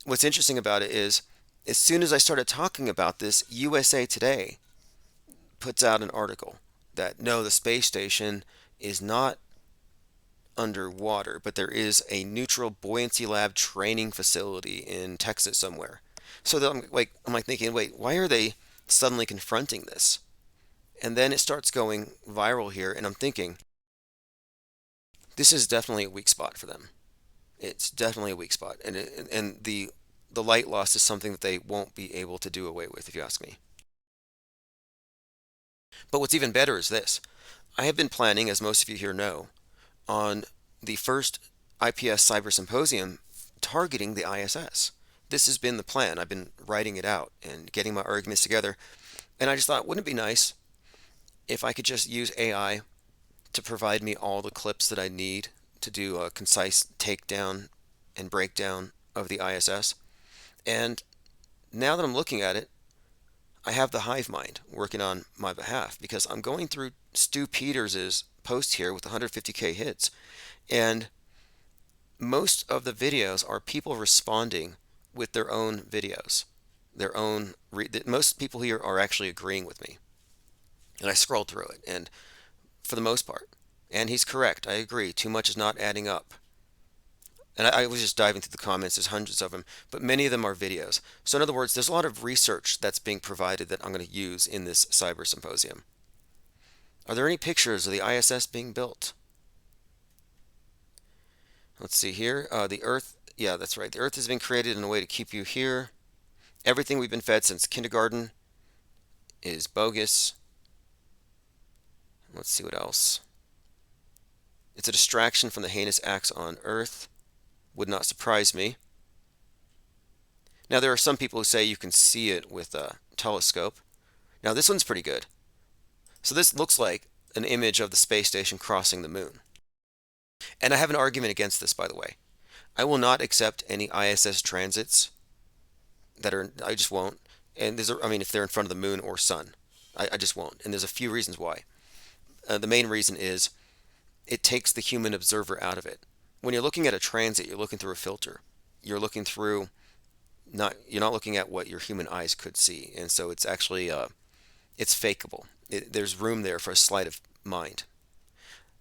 what's interesting about it is, as soon as I started talking about this, USA Today puts out an article that, no, the space station is not underwater, but there is a neutral buoyancy lab training facility in Texas somewhere. So I'm like thinking, wait, why are they suddenly confronting this? And then it starts going viral here, and I'm thinking, this is definitely a weak spot for them. It's definitely a weak spot, and the light loss is something that they won't be able to do away with, if you ask me. But what's even better is this. I have been planning, as most of you here know, on the first IPS Cyber Symposium targeting the ISS. This has been the plan. I've been writing it out and getting my arguments together. And I just thought, wouldn't it be nice if I could just use AI to provide me all the clips that I need to do a concise takedown and breakdown of the ISS? And now that I'm looking at it, I have the hive mind working on my behalf, because I'm going through Stu Peters' post here with 150K hits, and most of the videos are people responding with their own videos. Most people here are actually agreeing with me. And I scrolled through it, and for the most part, and he's correct, I agree, too much is not adding up. And I was just diving through the comments, there's hundreds of them, but many of them are videos. So in other words, there's a lot of research that's being provided that I'm going to use in this cyber symposium. Are there any pictures of the ISS being built? Let's see here. The Earth, yeah, that's right. The Earth has been created in a way to keep you here. Everything we've been fed since kindergarten is bogus. Let's see what else. It's a distraction from the heinous acts on Earth. Would not surprise me. Now, there are some people who say you can see it with a telescope. Now, this one's pretty good. So, this looks like an image of the space station crossing the moon. And I have an argument against this, by the way. I will not accept any ISS transits I just won't. And if they're in front of the moon or sun, I just won't. And there's a few reasons why. The main reason is it takes the human observer out of it. When you're looking at a transit, you're looking through a filter. You're looking through you're not looking at what your human eyes could see, and so it's actually it's fakeable. There's room there for a sleight of mind.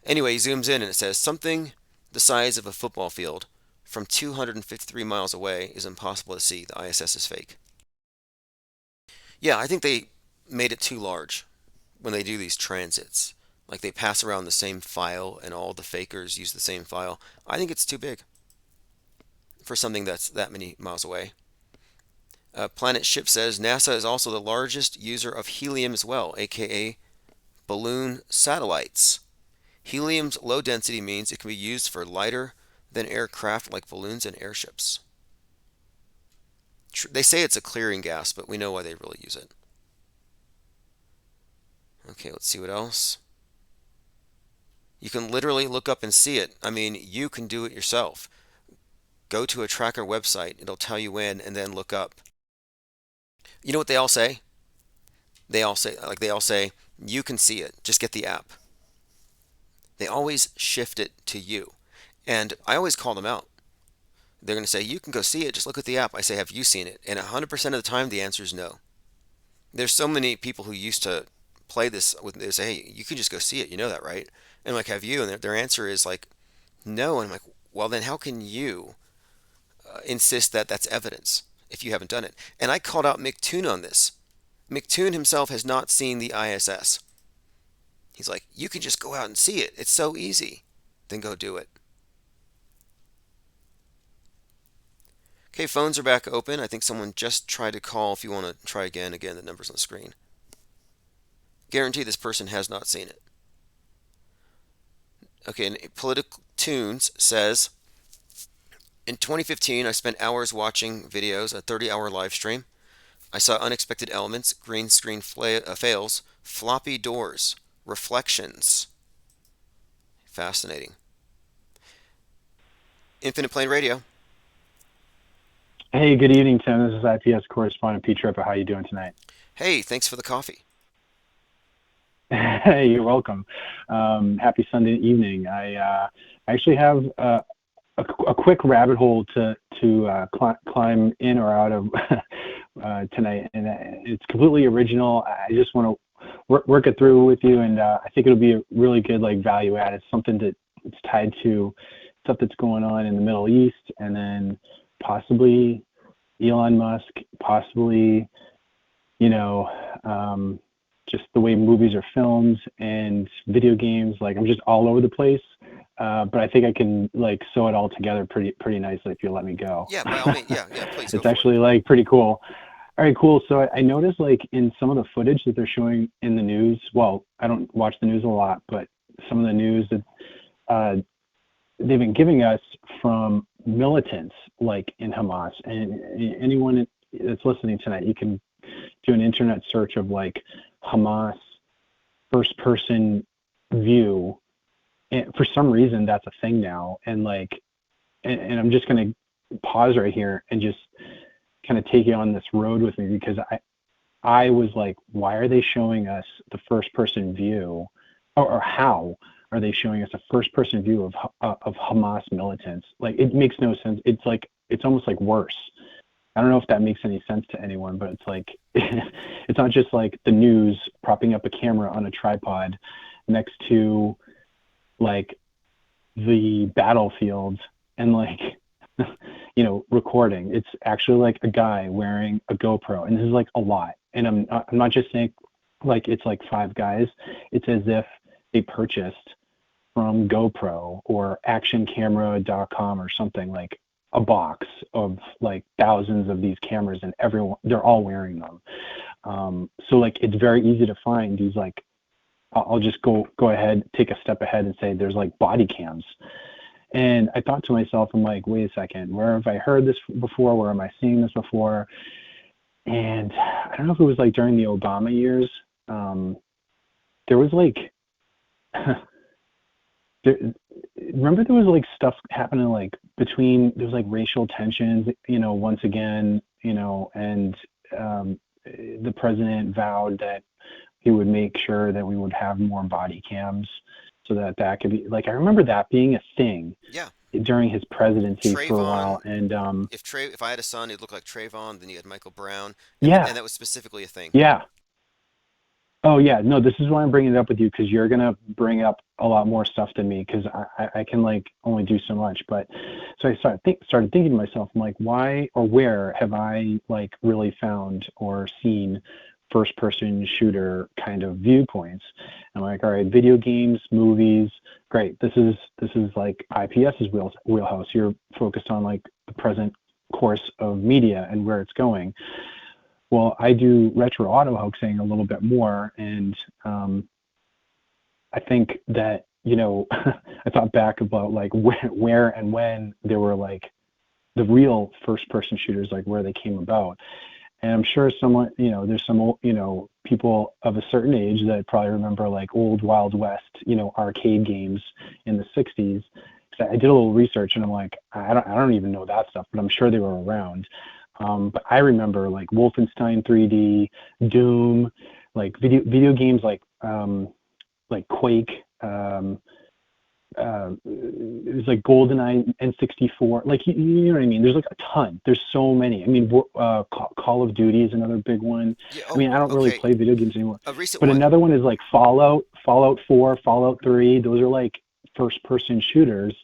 Anyway, he zooms in and it says something the size of a football field from 253 miles away is impossible to see. The ISS is fake. Yeah, I think they made it too large when they do these transits. Like they pass around the same file and all the fakers use the same file. I think it's too big for something that's that many miles away. Planet Ship says NASA is also the largest user of helium as well, aka balloon satellites. Helium's low density means it can be used for lighter than aircraft like balloons and airships. They say it's a clearing gas, but we know why they really use it. Okay, let's see what else. You can literally look up and see it. I mean, you can do it yourself. Go to a tracker website, it'll tell you when, and then look up. You know what they all say? They all say, you can see it. Just get the app. They always shift it to you. And I always call them out. They're going to say, you can go see it. Just look at the app. I say, have you seen it? And 100% of the time, the answer is no. There's so many people who used to play this they say, hey, you can just go see it. You know that, right? And I'm like, have you? And their answer is like, no. And I'm like, well, then how can you insist that that's evidence if you haven't done it? And I called out Mick Toon on this. Mick Toon himself has not seen the ISS. He's like, you can just go out and see it. It's so easy. Then go do it. Okay, phones are back open. I think someone just tried to call. If you want to try again, the number's on the screen. Guarantee this person has not seen it. Okay, and Political Tunes says, in 2015, I spent hours watching videos, a 30-hour live stream. I saw unexpected elements, green screen fails, floppy doors, reflections. Fascinating. Infinite Plane Radio. Hey, good evening, Tim. This is IPS correspondent Pete Tripper. How you doing tonight? Hey, thanks for the coffee. Hey, you're welcome. Happy Sunday evening. I actually have a quick rabbit hole to climb in or out of tonight, and it's completely original. I just want to work it through with you, and I think it'll be a really good value add. It's something that it's tied to stuff that's going on in the Middle East, and then possibly Elon Musk, possibly just the way movies are filmed and video games. I'm just all over the place, but I think I can sew it all together pretty nicely if you let me go. Yeah, by all means. Yeah, please go. It's actually pretty cool. All right, cool. So I noticed in some of the footage that they're showing in the news. Well, I don't watch the news a lot, but some of the news that they've been giving us from militants in Hamas, and anyone that's listening tonight, you can do an internet search of Hamas first person view, and for some reason that's a thing now, and I'm just going to pause right here and just kind of take you on this road with me, because I was like, why are they showing us the first person view, or how are they showing us a first-person view of Hamas militants? It makes no sense. It's almost worse. I don't know if that makes any sense to anyone, but it's it's not just the news propping up a camera on a tripod next to the battlefield and recording. It's actually a guy wearing a GoPro, and this is a lot. And I'm not just saying it's 5 guys. It's as if they purchased from GoPro or actioncamera.com or something, a box of thousands of these cameras, and they're all wearing them. So it's very easy to find these I'll just go ahead, take a step ahead and say there's body cams. And I thought to myself, I'm like, wait a second, where have I heard this before? Where am I seeing this before? And I don't know if it was like during the Obama years. Um, there was like, there, remember there was like stuff happening like between, there was like racial tensions, once again, and the president vowed that he would make sure that we would have more body cams so that that could be like, I remember that being a thing Yeah. during his presidency for a while. Trayvon, And if I had a son, it'd look like Trayvon. Then you had Michael Brown, yeah, and that was specifically a thing. yeah. Oh yeah, no, this is why I'm bringing it up with you because you're gonna bring up a lot more stuff than me because I can like only do so much. But so I started thinking to myself, I'm like, why or where have I like really found or seen first person shooter kind of viewpoints? I'm like, all right, video games, movies, great. This is like IPS's wheelhouse. You're focused on like the present course of media and where it's going. Well, I do retro auto hoaxing a little bit more, and I think that I thought back about like where and when there were like the real first-person shooters, like where they came about. And I'm sure someone, there's some old, people of a certain age that probably remember like old Wild West, arcade games in the '60s. So I did a little research, and I'm like, I don't even know that stuff, but I'm sure they were around. But I remember like Wolfenstein 3D, Doom, like video games like Quake. It was like GoldenEye, N64. Like you know what I mean? There's like a ton. There's so many. I mean, Call of Duty is another big one. Yeah. I mean, Oh, I don't really okay. play video games anymore. A recent But one. another one is like Fallout 4, Fallout 3. Those are like first-person shooters.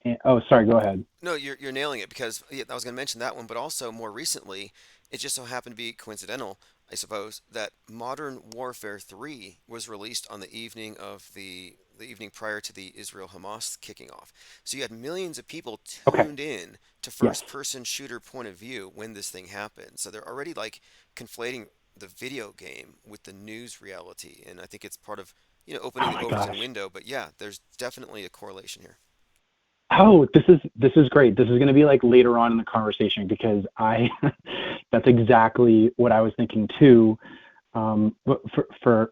And, oh, sorry. Go ahead. No, you're nailing it because yeah, I was going to mention that one, but also more recently, it just so happened to be coincidental, I suppose, that Modern Warfare 3 was released on the evening of the evening prior to the Israel Hamas kicking off. So you had millions of people Okay. tuned in to Yes. first person shooter point of view when this thing happened. So they're already like conflating the video game with the news reality, and I think it's part of opening Oh the my Overton gosh. window. But yeah, there's definitely a correlation here. Oh, this is great. This is going to be like later on in the conversation because I that's exactly what I was thinking too. But for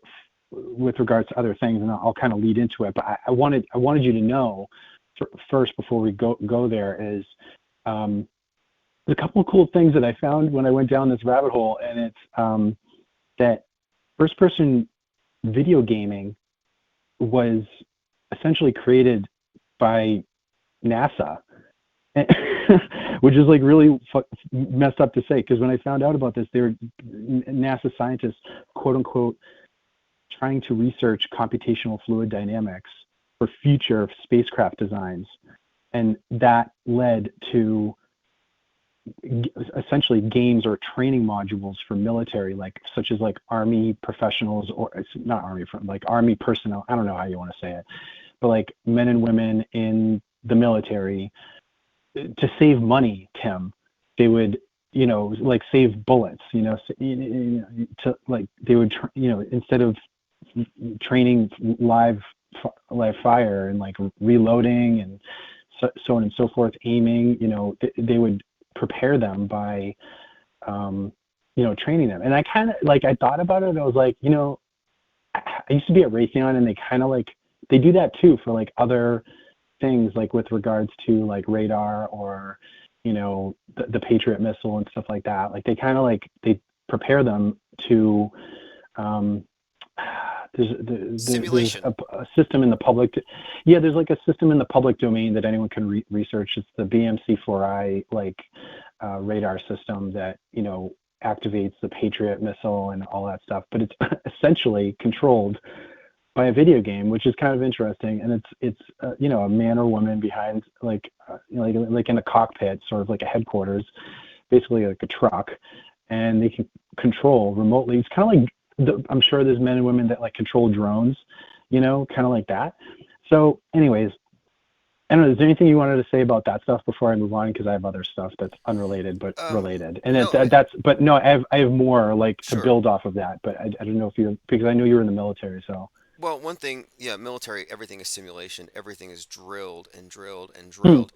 with regards to other things, and I'll kind of lead into it. But I wanted you to know first before we go there is um, there's a couple of cool things that I found when I went down this rabbit hole, and it's that first person video gaming was essentially created by NASA, which is like really messed up to say because when I found out about this, they were NASA scientists, quote unquote, trying to research computational fluid dynamics for future spacecraft designs, and that led to essentially games or training modules for military, like such as like army professionals or it's not army from like army personnel. I don't know how you want to say it, but like men and women in the military to save money, Tim, they would, like save bullets, to like they would, instead of training live fire and like reloading and so on and so forth, aiming, they would prepare them by, training them. And I kind of like, I thought about it. I was like, I used to be at Raytheon and they kind of like, they do that too for like other things like with regards to like radar or the Patriot missile and stuff like that. Like they kind of like they prepare them to um, there's Simulation. a system in the public yeah, there's like a system in the public domain that anyone can research. It's the BMC4I like radar system that activates the Patriot missile and all that stuff, but it's essentially controlled by a video game, which is kind of interesting. And it's a man or woman behind like in a cockpit, sort of like a headquarters, basically like a truck, and they can control remotely. It's kind of like I'm sure there's men and women that like control drones, kind of like that. So, anyways, I don't know. Is there anything you wanted to say about that stuff before I move on? Because I have other stuff that's unrelated but related, and No, but no, I have more like to sure. build off of that. But I don't know if you because I know you were in the military, so. Well, one thing, yeah, military, everything is simulation. Everything is drilled and drilled and Hmm. drilled,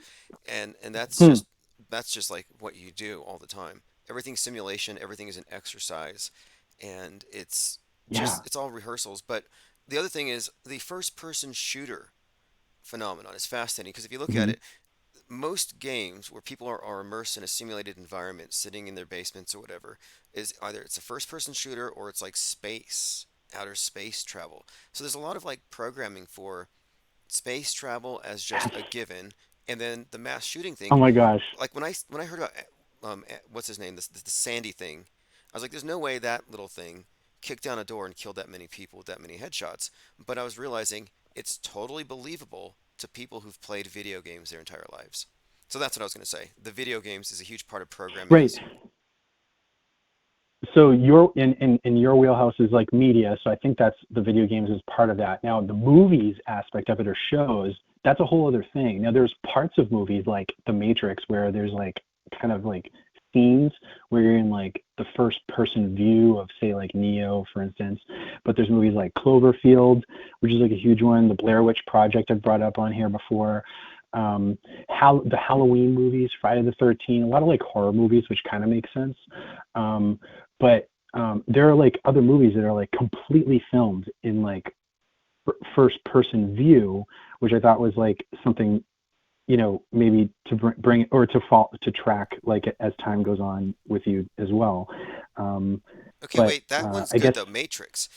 and Hmm. that's just like what you do all the time. Everything's simulation. Everything is an exercise, and Yeah. it's all rehearsals. But the other thing is the first-person shooter phenomenon is fascinating because if you look at Hmm. it, most games where people are immersed in a simulated environment, sitting in their basements or whatever, is either it's a first-person shooter or it's like outer space travel. So there's a lot of like programming for space travel as just Yes. a given, and then the mass shooting Oh thing. my gosh. Like when I heard about what's his name, the Sandy thing, I was like, there's no way that little thing kicked down a door and killed that many people with that many headshots. But I was realizing it's totally believable to people who've played video games their entire lives. So that's what I was going to say. The video games is a huge part of programming Right. this. So your in your wheelhouse is like media, so I think that's the video games is part of that. Now the movies aspect of it or shows, that's a whole other thing. Now there's parts of movies like The Matrix where there's like kind of like scenes where you're in like the first person view of say like Neo for instance, but there's movies like Cloverfield, which is like a huge one, the Blair Witch Project I've brought up on here before. The Halloween movies, Friday the 13th, a lot of like horror movies, which kind of makes sense. Um, but there are like other movies that are like completely filmed in like first person view, which I thought was like something, maybe to bring or to fall to track like as time goes on with you as well. Um, Okay, but wait, that one's I good guess though. Matrix.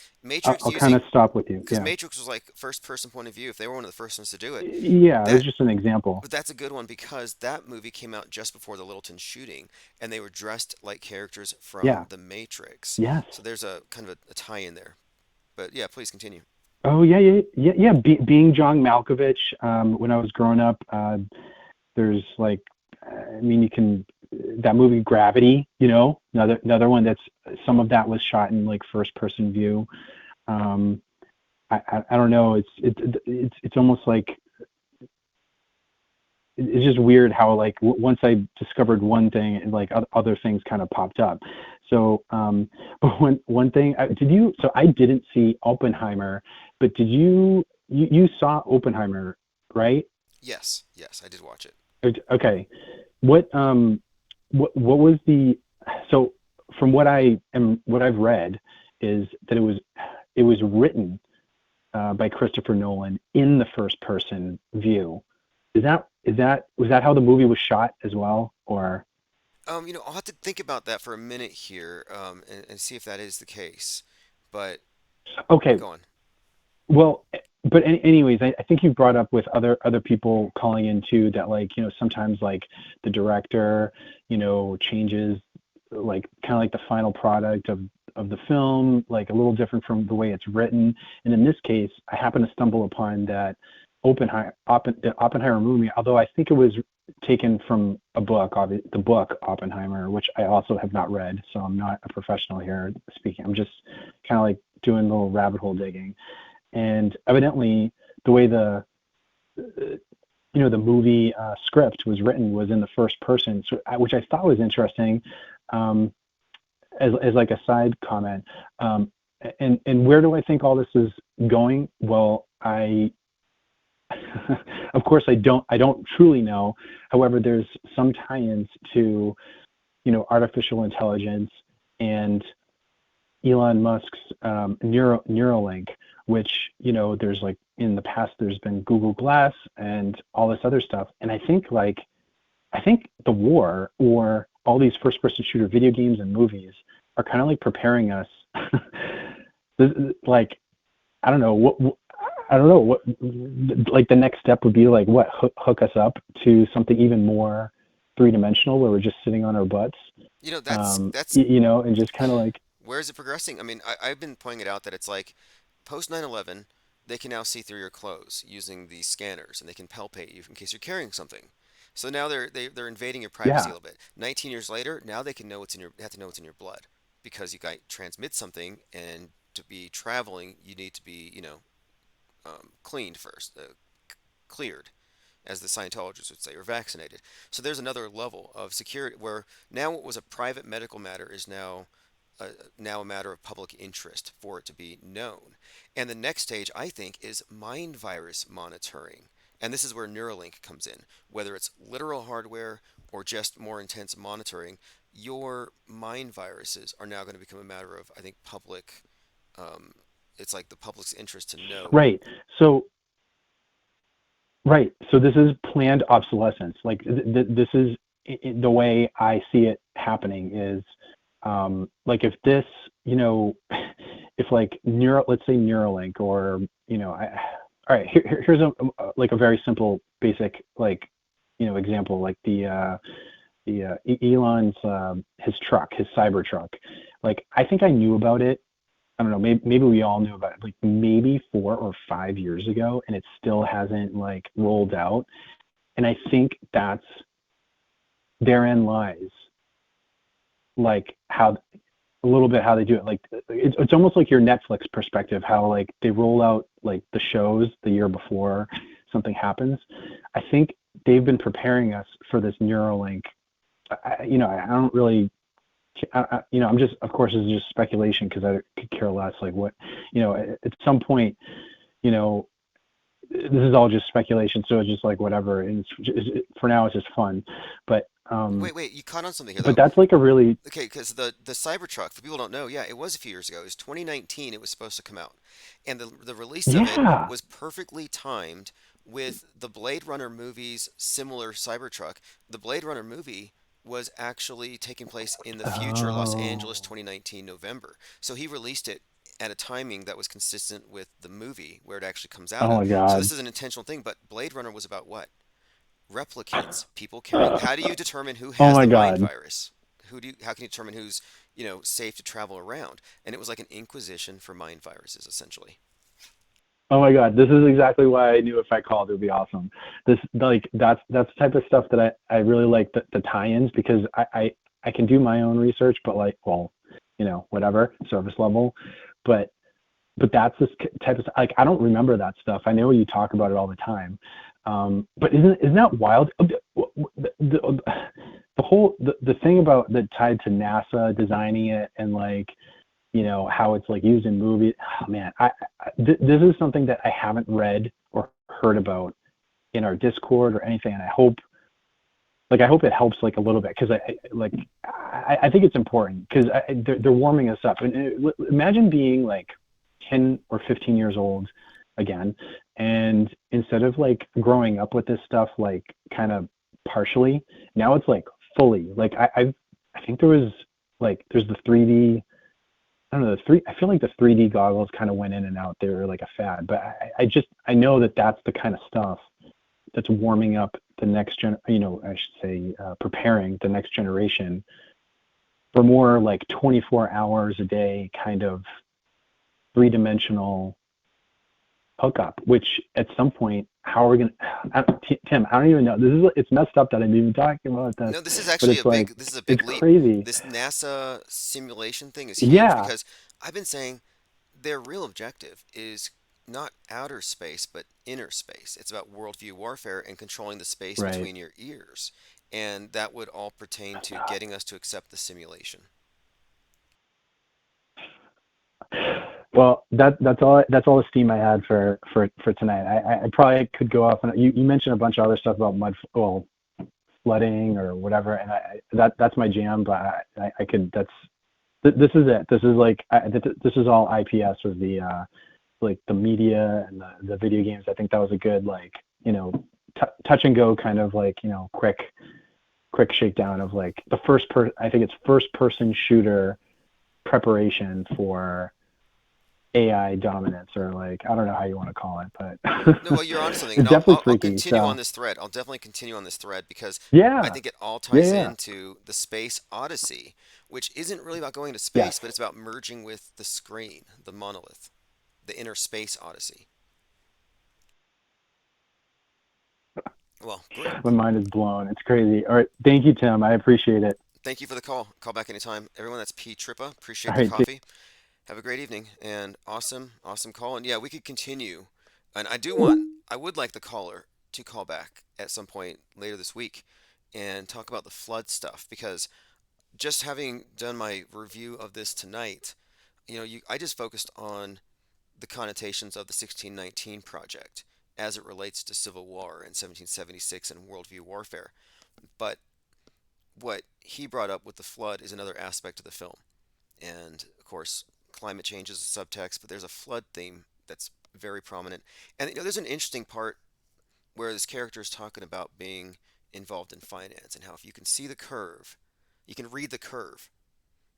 I'll, Matrix I'll kind of using stop with you. because Yeah. Matrix was like first person point of view. If they were one of the first ones to do it, Yeah, it was that just an example. but that's a good one because that movie came out just before the Littleton shooting, and they were dressed like characters from Yeah. The Matrix. Yes. So there's a kind of a tie in there. But yeah, please continue. Oh yeah, yeah, yeah, yeah. Being John Malkovich, when I was growing up, there's like, I mean, you can that movie Gravity, another one that's some of that was shot in like first person view. Um, I don't know. It's almost like it's just weird how like once I discovered one thing and like other things kind of popped up. So, but one thing did you? So I didn't see Oppenheimer, but did you saw Oppenheimer, right? Yes, yes, I did watch it. Okay. What what was the so from what I've read is that it was written by Christopher Nolan in the first person view. Is that was that how the movie was shot as well? Or I'll have to think about that for a minute here, and see if that is the case. But okay, go on. well, but anyways, I think you brought up with other people calling in too that like sometimes like the director changes like kind of like the final product of the film like a little different from the way it's written. And in this case, I happened to stumble upon that the Oppenheimer movie, although I think it was taken from a book, the book Oppenheimer, which I also have not read, so I'm not a professional here speaking. I'm just kind of like doing a little rabbit hole digging. And evidently, the way the movie script was written was in the first person, so which I thought was interesting. Um, as like a side comment, and where do I think all this is going? Well, of course I don't truly know. However, there's some tie-ins to artificial intelligence and Elon Musk's Neuralink, which there's like in the past there's been Google Glass and all this other stuff, and I think the war or all these first-person shooter video games and movies are kind of like preparing us. Like I don't know I don't know what like the next step would be like what hook us up to something even more three-dimensional where we're just sitting on our butts, You know, that's and just kind of like where is it progressing? I mean, I've been pointing it out that it's like post 9/11, they can now see through your clothes using these scanners, and they can palpate you in case you're carrying something. So now they're invading your privacy yeah. a little bit. 19 years later, now they can know what's in your they have to know what's in your blood because you got transmit something, and to be traveling, you need to be cleaned first, cleared, as the Scientologists would say, or vaccinated. So there's another level of security where now what was a private medical matter is now now a matter of public interest for it to be known. And the next stage, I think, is mind virus monitoring. And this is where Neuralink comes in. Whether it's literal hardware or just more intense monitoring, your mind viruses are now going to become a matter of, I think, public. Um, it's like the public's interest to know. Right. So right. So this is planned obsolescence. Like this is the way I see it happening is like if this, if like let's say Neuralink or, all right, here's like a very simple, basic, like, example, like Elon's, his truck, his cyber truck. Like, I think I knew about it. I don't know, maybe we all knew about it like maybe 4 or 5 years ago, and it still hasn't like rolled out. And I think that's therein lies like how a little bit how they do it. Like it's almost like your Netflix perspective, how like they roll out like the shows the year before something happens. I think they've been preparing us for this Neuralink. I don't really, I'm just, of course, it's just speculation because I could care less. Like what, at some point, you know, this is all just speculation. So it's just like whatever. And for now, it's just fun. But, Wait, wait, you caught on something here but though. that's like a really, Okay, because the Cybertruck, for people who don't know, yeah, it was a few years ago. It was 2019. It was supposed to come out, and the release of it yeah. was perfectly timed with the Blade Runner movie's similar Cybertruck. The Blade Runner movie was actually taking place in the future, Los Angeles, Oh, 2019 November. So he released it at a timing that was consistent with the movie where it actually comes out oh at. my So this God. is an intentional thing. But Blade Runner was about what? Replicants, people carrying. How do you determine who Oh has my the mind God. virus? How can you determine who's, safe to travel around? And it was like an inquisition for mind viruses, essentially. Oh my God, this is exactly why I knew if I called it would be awesome. This like that's the type of stuff that I really like the tie-ins because I can do my own research, but like well, whatever surface level, but that's this type of like I don't remember that stuff. I know you talk about it all the time, but isn't that wild? The whole the thing about that tied to NASA designing it and like how it's like used in movies. Oh, man, this is something that I haven't read or heard about in our Discord or anything, and I hope it helps like a little bit because I think it's important because they're warming us up. And imagine being like 10 or 15 years old again, and instead of like growing up with this stuff like kind of partially, now it's like fully. Like I think there's the 3D. I don't know, I feel like the 3D goggles kind of went in and out. They were like a fad, but I know that that's the kind of stuff that's warming up the next I should say, preparing the next generation for more like 24 hours a day kind of three-dimensional hookup, which at some point, how are we going to, Tim, I don't even know. It's messed up that I'm even talking about this, No, this is but actually it's like, this is a it's big leap. crazy. This NASA simulation thing is huge Yeah, because I've been saying their real objective is not outer space, but inner space. It's about worldview warfare and controlling the space right. between your ears. And that would all pertain to getting us to accept the simulation. Well, that's all the steam I had for tonight. I probably could go off and you mentioned a bunch of other stuff about flooding or whatever, and that's my jam. But I could this is it. This is like this is all IPS was the like the media and the video games. I think that was a good like touch and go kind of like quick shakedown of like the I think it's first person shooter preparation for AI dominance or like I don't know how you want to call it, but No, well, you're onto something, and it's I'll, definitely I'll I'll freaky. continue on So this thread. I'll definitely continue on this thread because I yeah, think it all yeah, ties yeah, into the space odyssey, which isn't really about going to yes. space, but it's about merging with the screen, the monolith, the inner space odyssey. Well, great. My mind is blown. It's crazy. All right, thank you, Tim. I appreciate it. Thank you for the call. Call back anytime. Everyone, that's P Trippa. Appreciate All the right, coffee. Have a great evening and awesome, awesome call. And yeah, we could continue. And I would like the caller to call back at some point later this week and talk about the flood stuff because just having done my review of this tonight, I just focused on the connotations of the 1619 project as it relates to Civil War in 1776 and worldview warfare. But what he brought up with the flood is another aspect of the film. And of course, climate change is a subtext, but there's a flood theme that's very prominent. And there's an interesting part where this character is talking about being involved in finance and how if you can see the curve, you can read the curve,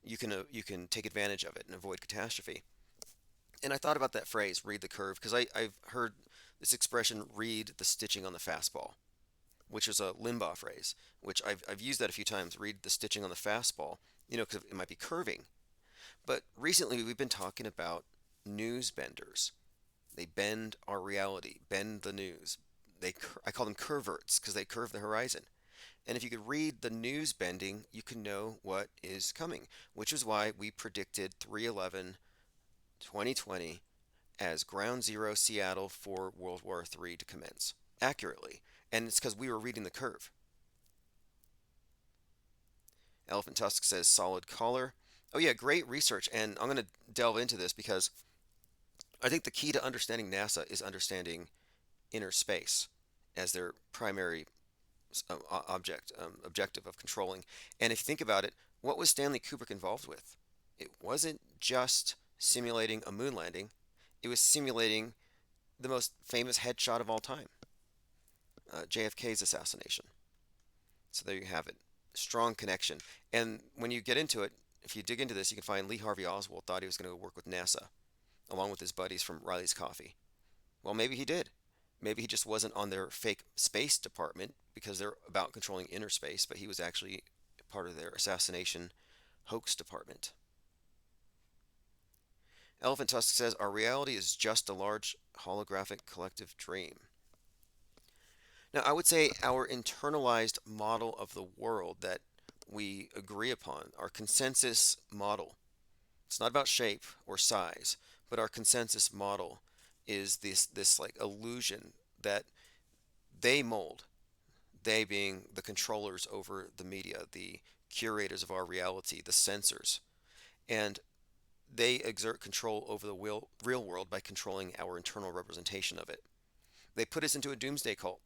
you can take advantage of it and avoid catastrophe. And I thought about that phrase, read the curve, because I've heard this expression, read the stitching on the fastball, which is a Limbaugh phrase, which I've used that a few times, read the stitching on the fastball, because it might be curving. But recently we've been talking about news benders. They bend our reality, bend the news. I call them curverts because they curve the horizon. And if you could read the news bending, you can know what is coming, which is why we predicted 3/11 2020 as ground zero Seattle for World War III to commence accurately. And it's because we were reading the curve. Elephant Tusk says solid collar. Oh, yeah, great research. And I'm going to delve into this because I think the key to understanding NASA is understanding inner space as their primary objective of controlling. And if you think about it, what was Stanley Kubrick involved with? It wasn't just simulating a moon landing, it was simulating the most famous headshot of all time, JFK's assassination. So there you have it. Strong connection. And when you get into it, if you dig into this, you can find Lee Harvey Oswald thought he was going to work with NASA, along with his buddies from Riley's Coffee. Well, maybe he did. Maybe he just wasn't on their fake space department because they're about controlling inner space, but he was actually part of their assassination hoax department. Elephant Tusk says our reality is just a large holographic collective dream. Now, I would say our internalized model of the world that we agree upon, our consensus model, it's not about shape or size, but our consensus model is this like illusion that they mold, they being the controllers over the media, the curators of our reality, the censors. And they exert control over the real world by controlling our internal representation of it. They put us into a doomsday cult.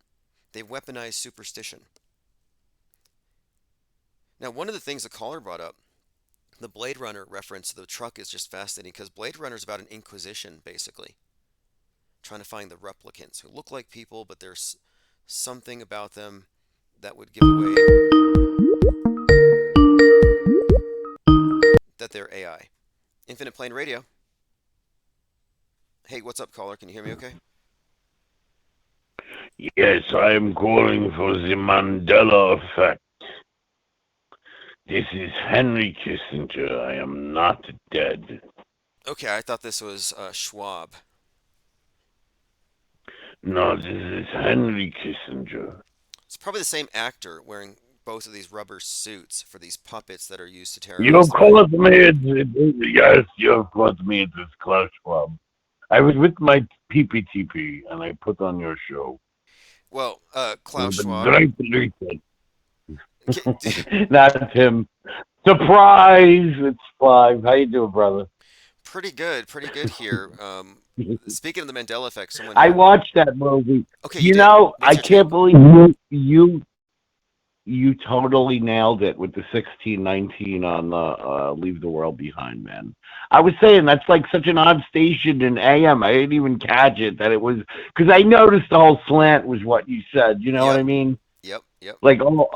They weaponize superstition. Now, one of the things the caller brought up, the Blade Runner reference to the truck is just fascinating because Blade Runner is about an inquisition, basically, trying to find the replicants who look like people, but there's something about them that would give away that they're AI. Infinite Plane Radio. Hey, what's up, caller? Can you hear me okay? Yes, I am calling for the Mandela effect. This is Henry Kissinger. I am not dead. Okay, I thought this was Schwab. No, this is Henry Kissinger. It's probably the same actor wearing both of these rubber suits for these puppets that are used to You terrorize the right. called me, yes, you called me at this Klaus Schwab. I was with my PPTP and I put on your show. Well, Klaus With a Schwab. great reason. K- That's him. Surprise! It's 5. How you doing, brother? pretty good here. Speaking of the Mandela effect, someone I here. watched that movie. Okay, you You did. know, What's I your take? can't believe you totally nailed it with the 1619 on the Leave the World Behind, man. I was saying that's like such an odd station in AM. I didn't even catch it that it was because I noticed the whole slant was what you said. You know what Yep, I mean? yep. Like, oh,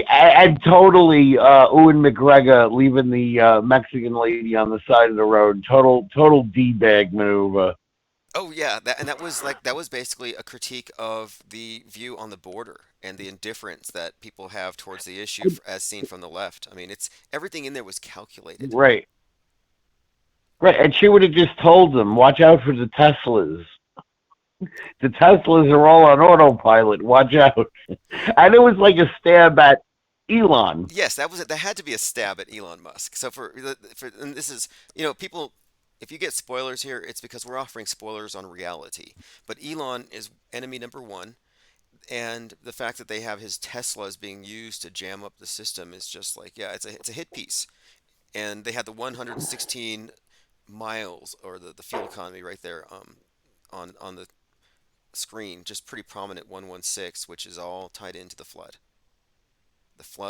and totally Ewan McGregor leaving the Mexican lady on the side of the road. Total d bag maneuver. Oh yeah, that was basically a critique of the view on the border and the indifference that people have towards the issue as seen from the left. I mean, it's everything in there was calculated. Right, right. And she would have just told them, "Watch out for the Teslas." The Teslas are all on autopilot. Watch out. And it was like a stab at Elon. Yes, that was it. That had to be a stab at Elon Musk. So and this is, people, if you get spoilers here, it's because we're offering spoilers on reality. But Elon is enemy number one. And the fact that they have his Teslas being used to jam up the system is just like, yeah, it's a hit piece. And they had the 116 miles, or the fuel economy right there, on the screen, just pretty prominent 116, which is all tied into the flood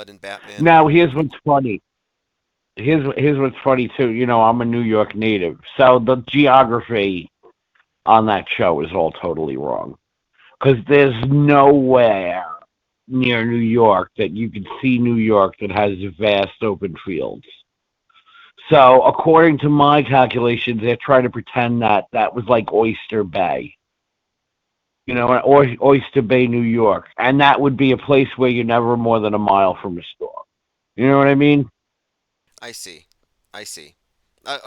and Batman. Now, here's what's funny. Here's what's funny too. I'm a New York native, so the geography on that show is all totally wrong. Because there's nowhere near New York that you can see New York that has vast open fields. So, according to my calculations, they're trying to pretend that that was like Oyster Bay, Oyster Bay, New York, and that would be a place where you're never more than a mile from a store. You know what I mean? I see. I see.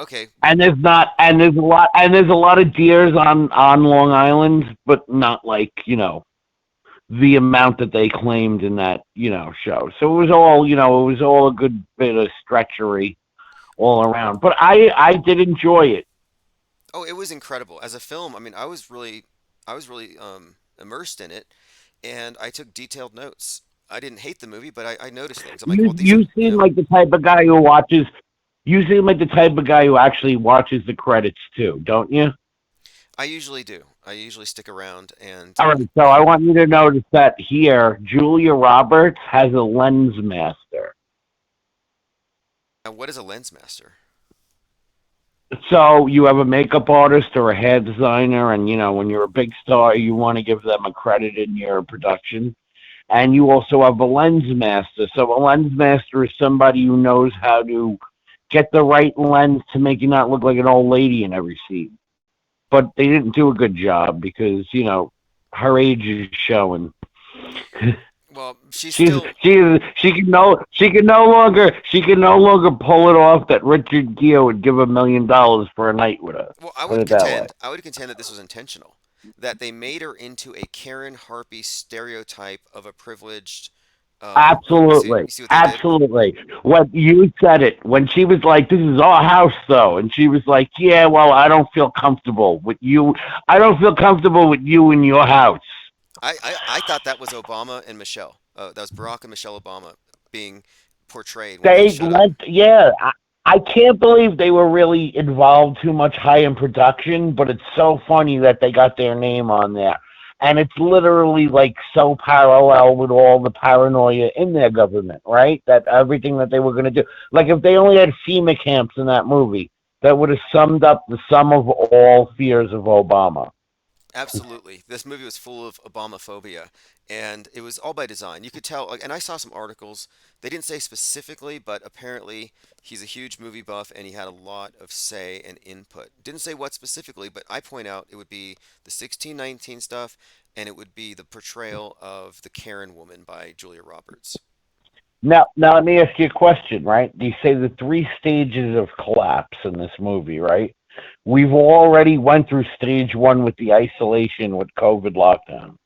Okay. And there's a lot of deers on Long Island, but not like the amount that they claimed in that show. So it was all a good bit of stretchery all around. But I did enjoy it. Oh, it was incredible as a film. I mean, I was really immersed in it, and I took detailed notes. I didn't hate the movie, but I noticed things. I'm like, You well, these are, you seem like the type of guy who watches. You seem like the type of guy who actually watches the credits too, don't you? I usually do. I usually stick around and, All right. So I want you to notice that here, Julia Roberts has a lens master. what is a lens master? So you have a makeup artist or a hair designer, and when you're a big star, you want to give them a credit in your production. And you also have a lens master. So a lens master is somebody who knows how to get the right lens to make you not look like an old lady in every scene. But they didn't do a good job because her age is showing. Well, she's She's still. she can no longer pull it off that Richard Gere would give $1 million for a night with her. Well, Put it that way. I would contend that this was intentional, that they made her into a Karen Harpy stereotype of a privileged. Absolutely. You see what they did? Absolutely. What you said it when she was like, "This is our house," though, and she was like, "Yeah, well, I don't feel comfortable with you. I don't feel comfortable with you in your house." I thought that was Obama and Michelle. That was Barack and Michelle Obama being portrayed when they They showed up. lent, yeah. I can't believe they were really involved too much high in production, but it's so funny that they got their name on there. And it's literally like so parallel with all the paranoia in their government, right? That everything that they were going to do. Like if they only had FEMA camps in that movie, that would have summed up the sum of all fears of Obama. Absolutely. This movie was full of Obamophobia, and it was all by design. You could tell, like, and I saw some articles. They didn't say specifically, but apparently he's a huge movie buff and he had a lot of say and input. Didn't say what specifically, but I point out it would be the 1619 stuff and it would be the portrayal of the Karen woman by Julia Roberts. Now let me ask you a question, right? You say the three stages of collapse in this movie, right? We've already went through stage one with the isolation with COVID lockdowns,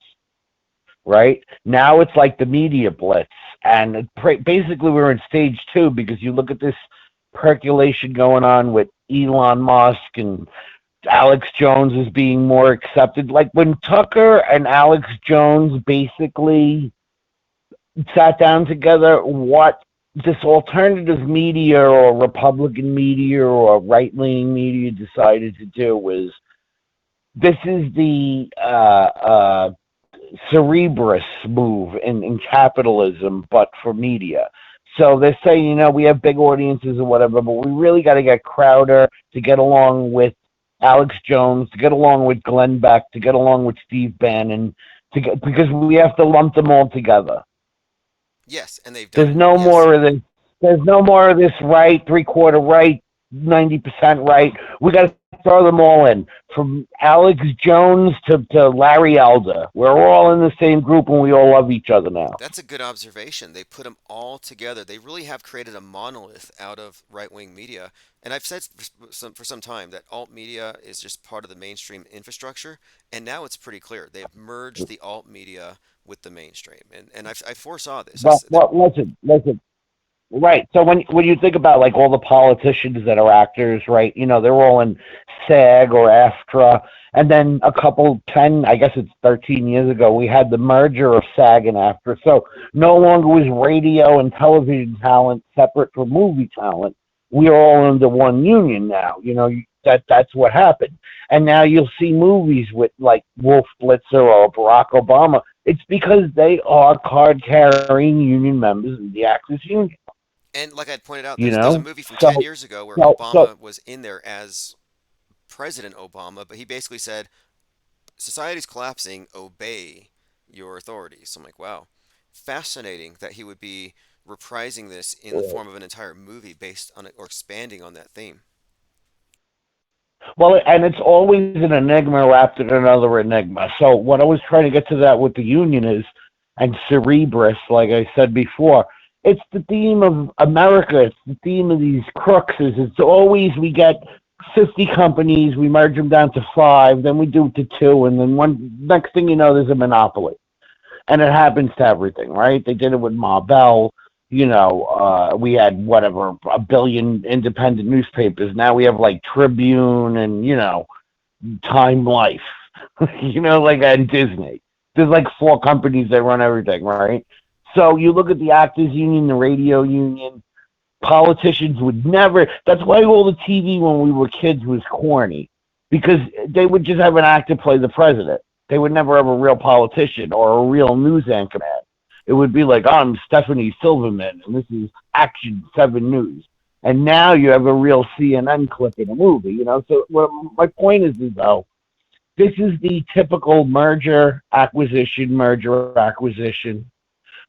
right? Now it's like the media blitz, and basically we're in stage two because you look at this percolation going on with Elon Musk and Alex Jones is being more accepted. Like when Tucker and Alex Jones basically sat down together, what this alternative media or Republican media or right leaning media decided to do was this is the Cerebrus move in capitalism, but for media. So they're saying, we have big audiences or whatever, but we really got to get Crowder to get along with Alex Jones, to get along with Glenn Beck, to get along with Steve Bannon, because we have to lump them all together. Yes, and they've done There's it. no Yes. more of this. There's no more of this right, 3/4 right, 90% right. We got to throw them all in, from Alex Jones to Larry Elder. We're all in the same group, and we all love each other now. That's a good observation. They put them all together. They really have created a monolith out of right-wing media. And I've said for some time that alt media is just part of the mainstream infrastructure. And now it's pretty clear. They've merged the alt media with the mainstream. And I foresaw this. But listen. Right. So when you think about like all the politicians that are actors, right? They're all in SAG or AFTRA, and then a couple 10, I guess it's 13 years ago, we had the merger of SAG and AFTRA. So no longer was radio and television talent separate from movie talent. We are all under one union now. That's what happened. And now you'll see movies with like Wolf Blitzer or Barack Obama. It's because they are card carrying union members of the Actors Union. And like I'd pointed out, you there's a know movie from 10 so years ago where so Obama was in there as President Obama, but he basically said, society's collapsing, obey your authorities. So I'm like, wow, fascinating that he would be reprising this in the form of an entire movie based on it or expanding on that theme. well, and it's always an enigma wrapped in another enigma. So what I was trying to get to that with the union is, and Cerebrus, like I said before, it's the theme of America. It's the theme of these crooks. It's always we get 50 companies, we merge them down to five, then we do it to two, and then one next thing you know, there's a monopoly. And it happens to everything, right? They did it with Ma Bell. We had whatever a billion independent newspapers. Now we have like Tribune and Time Life, like and Disney. There's like four companies that run everything, right? So you look at the actors union, the radio union. Politicians would never. That's why all the TV when we were kids was corny, because they would just have an actor play the president. They would never have a real politician or a real news anchorman. It would be like, I'm Stephanie Silverman, and this is Action 7 News. And now you have a real CNN clip in a movie. So my point is though, this is the typical merger acquisition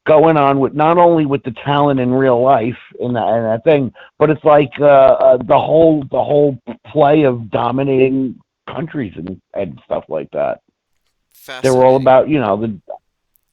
going on with not only with the talent in real life in that thing, but it's like the whole play of dominating countries and stuff like that. They were all Fascinating. about the.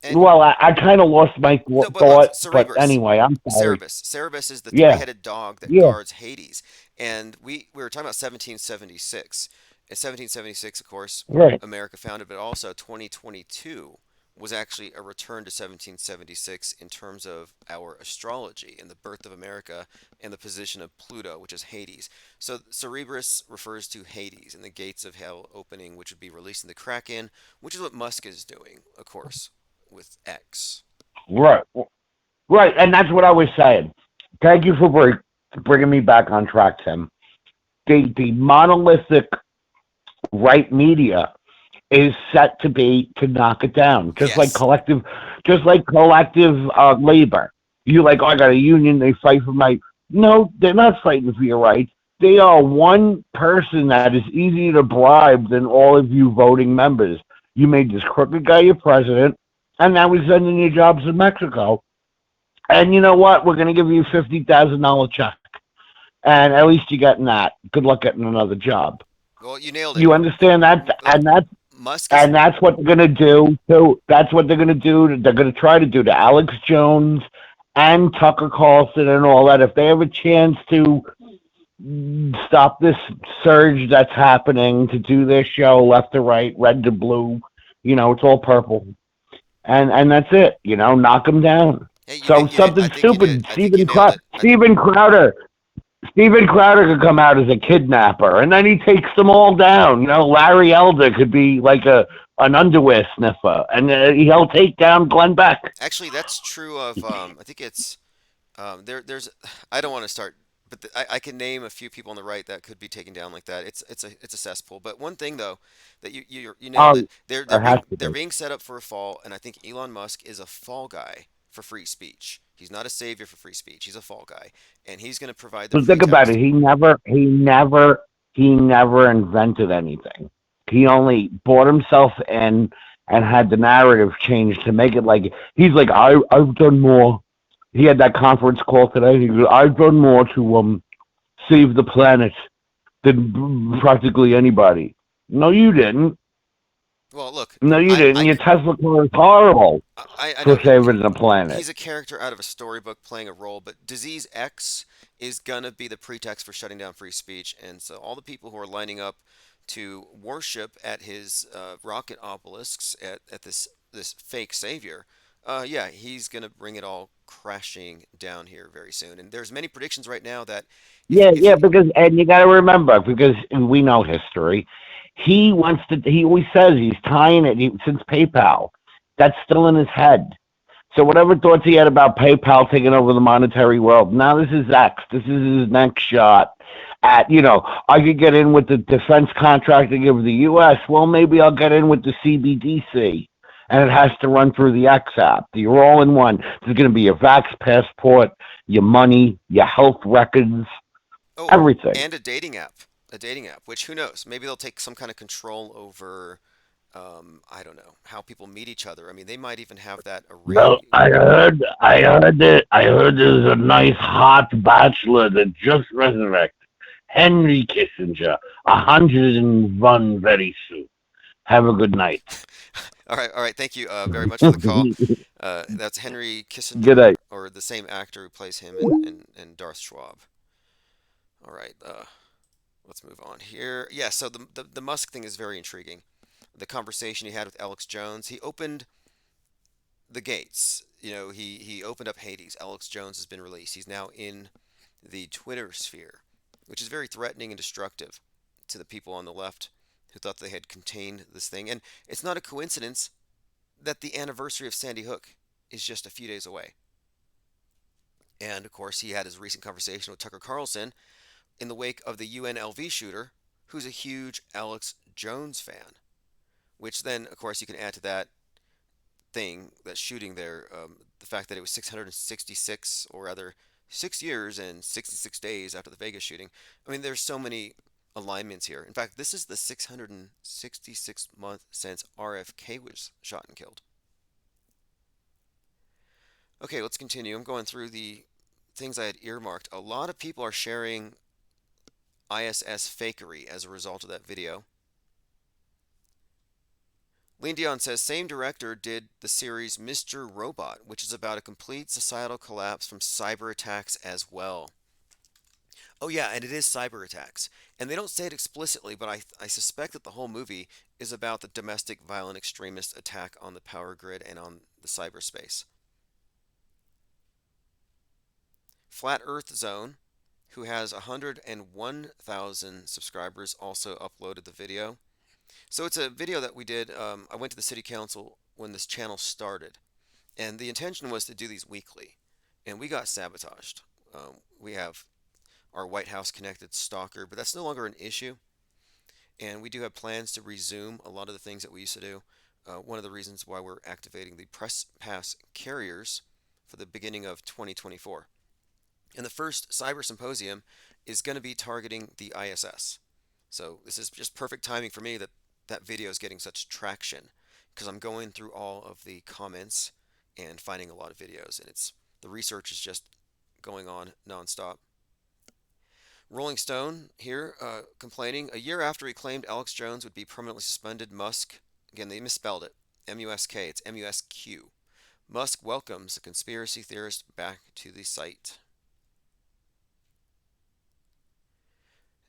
And Well, I kind of lost my no, but look, thought, but Cerebrus. anyway, I'm sorry. Cerebus. Cerebus is the Yeah, three-headed dog that yeah, guards Hades. And we were talking about 1776. In 1776, of course, right. America founded, but also 2022 was actually a return to 1776 in terms of our astrology and the birth of America and the position of Pluto, which is Hades. So Cerebrus refers to Hades and the gates of hell opening, which would be releasing the Kraken, which is what Musk is doing, of course, with X. Right, right, and that's what I was saying. Thank you for bringing me back on track, Tim. The monolithic right media is set to knock it down, Yes. just like collective labor. You like, oh, I got a union, they fight for my. No, they're not fighting for your rights. They are one person that is easier to bribe than all of you voting members. You made this crooked guy your president, and now we're sending you jobs to Mexico. And you know what? We're going to give you $50,000 check, and at least you're getting that. Good luck getting another job. Well, you nailed it. You understand that? Look, Musk is. And that's what they're gonna do. So that's what they're gonna do. They're gonna try to do to Alex Jones and Tucker Carlson and all that. If they have a chance to stop this surge that's happening, to do their show left to right, red to blue, it's all purple, and that's it. Knock them down. Hey, So you did. I something think you did. stupid. I think you nailed it. Stephen Crowder. Steven Crowder could come out as a kidnapper, and then he takes them all down. Larry Elder could be like an underwear sniffer, and he'll take down Glenn Beck. Actually, that's true of. I think it's. There's. I don't want to start, but I can name a few people on the right that could be taken down like that. It's a cesspool. But one thing though, that you nailed it. Oh, They're they're there has being to they're be. being set up for a fall, and I think Elon Musk is a fall guy for free speech. He's not a savior for free speech. He's a fall guy, and he's going to provide the So think about it. pretext. He never invented anything. He only bought himself in and had the narrative changed to make it like he's like I've done more. He had that conference call today. He goes, I've done more to save the planet than practically anybody. No, you didn't. Well, look, No, you I didn't. I Your Tesla car is horrible I know for saving the planet. he's a character out of a storybook playing a role, but Disease X is gonna be the pretext for shutting down free speech, and so all the people who are lining up to worship at his rocket obelisks at this fake savior, Yeah, he's gonna bring it all crashing down here very soon. And there's many predictions right now that Yeah, if yeah, he, because and you got to remember because we know history. He wants to. He always says he's tying it since PayPal. That's still in his head. So whatever thoughts he had about PayPal taking over the monetary world, now this is X. This is his next shot at, I could get in with the defense contracting of the U.S. Well, maybe I'll get in with the CBDC. And it has to run through the X app. You're all in one. There's going to be your Vax passport, your money, your health records, oh, everything. and a dating app, which who knows? Maybe they'll take some kind of control over, I don't know, how people meet each other. I mean, they might even have that Well, array. I heard there's a nice hot bachelor that just resurrected. Henry Kissinger, 101 very soon. Have a good night. All right. Thank you very much for the call. That's Henry Good Kissinger, night. or the same actor who plays him in Darth Schwab. All right. Let's move on here. Yeah. So the Musk thing is very intriguing. The conversation he had with Alex Jones, he opened the gates. He opened up Hades. Alex Jones has been released. He's now in the Twitter sphere, which is very threatening and destructive to the people on the left who thought they had contained this thing. And it's not a coincidence that the anniversary of Sandy Hook is just a few days away. And of course, he had his recent conversation with Tucker Carlson in the wake of the UNLV shooter, who's a huge Alex Jones fan. Which then, of course, you can add to that thing, that shooting there, the fact that it was 666, or rather 6 years and 66 days after the Vegas shooting. I mean, there's so many alignments here. In fact, this is the 666th month since RFK was shot and killed. Okay, let's continue. I'm going through the things I had earmarked. A lot of people are sharing ISS fakery as a result of that video. Lean Dion says same director did the series Mr. Robot, which is about a complete societal collapse from cyber attacks as well. Oh yeah, and it is cyber attacks. And they don't say it explicitly, but I suspect that the whole movie is about the domestic violent extremist attack on the power grid and on the cyberspace. Flat Earth Zone, who has 101,000 subscribers, also uploaded the video. So it's a video that we did. I went to the city council when this channel started, and the intention was to do these weekly, and we got sabotaged. We have our White House connected stalker, but that's no longer an issue, and we do have plans to resume a lot of the things that we used to do. One of the reasons why we're activating the press pass carriers for the beginning of 2024. And the first cyber symposium is going to be targeting the ISS. So this is just perfect timing for me that that video is getting such traction, because I'm going through all of the comments and finding a lot of videos, and it's the research is just going on nonstop. Rolling Stone here complaining a year after he claimed Alex Jones would be permanently suspended. Musk, again they misspelled it, MUSK, it's MUSQ. Musk welcomes the conspiracy theorist back to the site.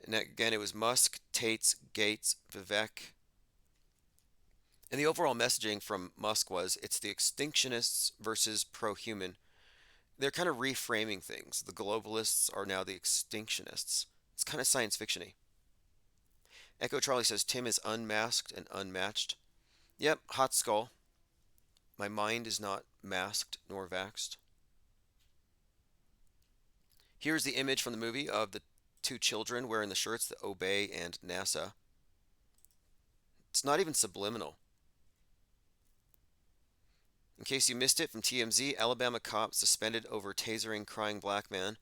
And again, it was Musk, Tates, Gates, Vivek. And the overall messaging from Musk was it's the extinctionists versus pro human. They're kind of reframing things. The globalists are now the extinctionists. It's kind of science fiction y. Echo Charlie says Tim is unmasked and unmatched. Yep, hot skull. My mind is not masked nor vaxxed. Here's the image from the movie of the two children wearing the shirts that obey and NASA. It's not even subliminal. In case you missed it from TMZ, Alabama cop suspended over tasering crying black man.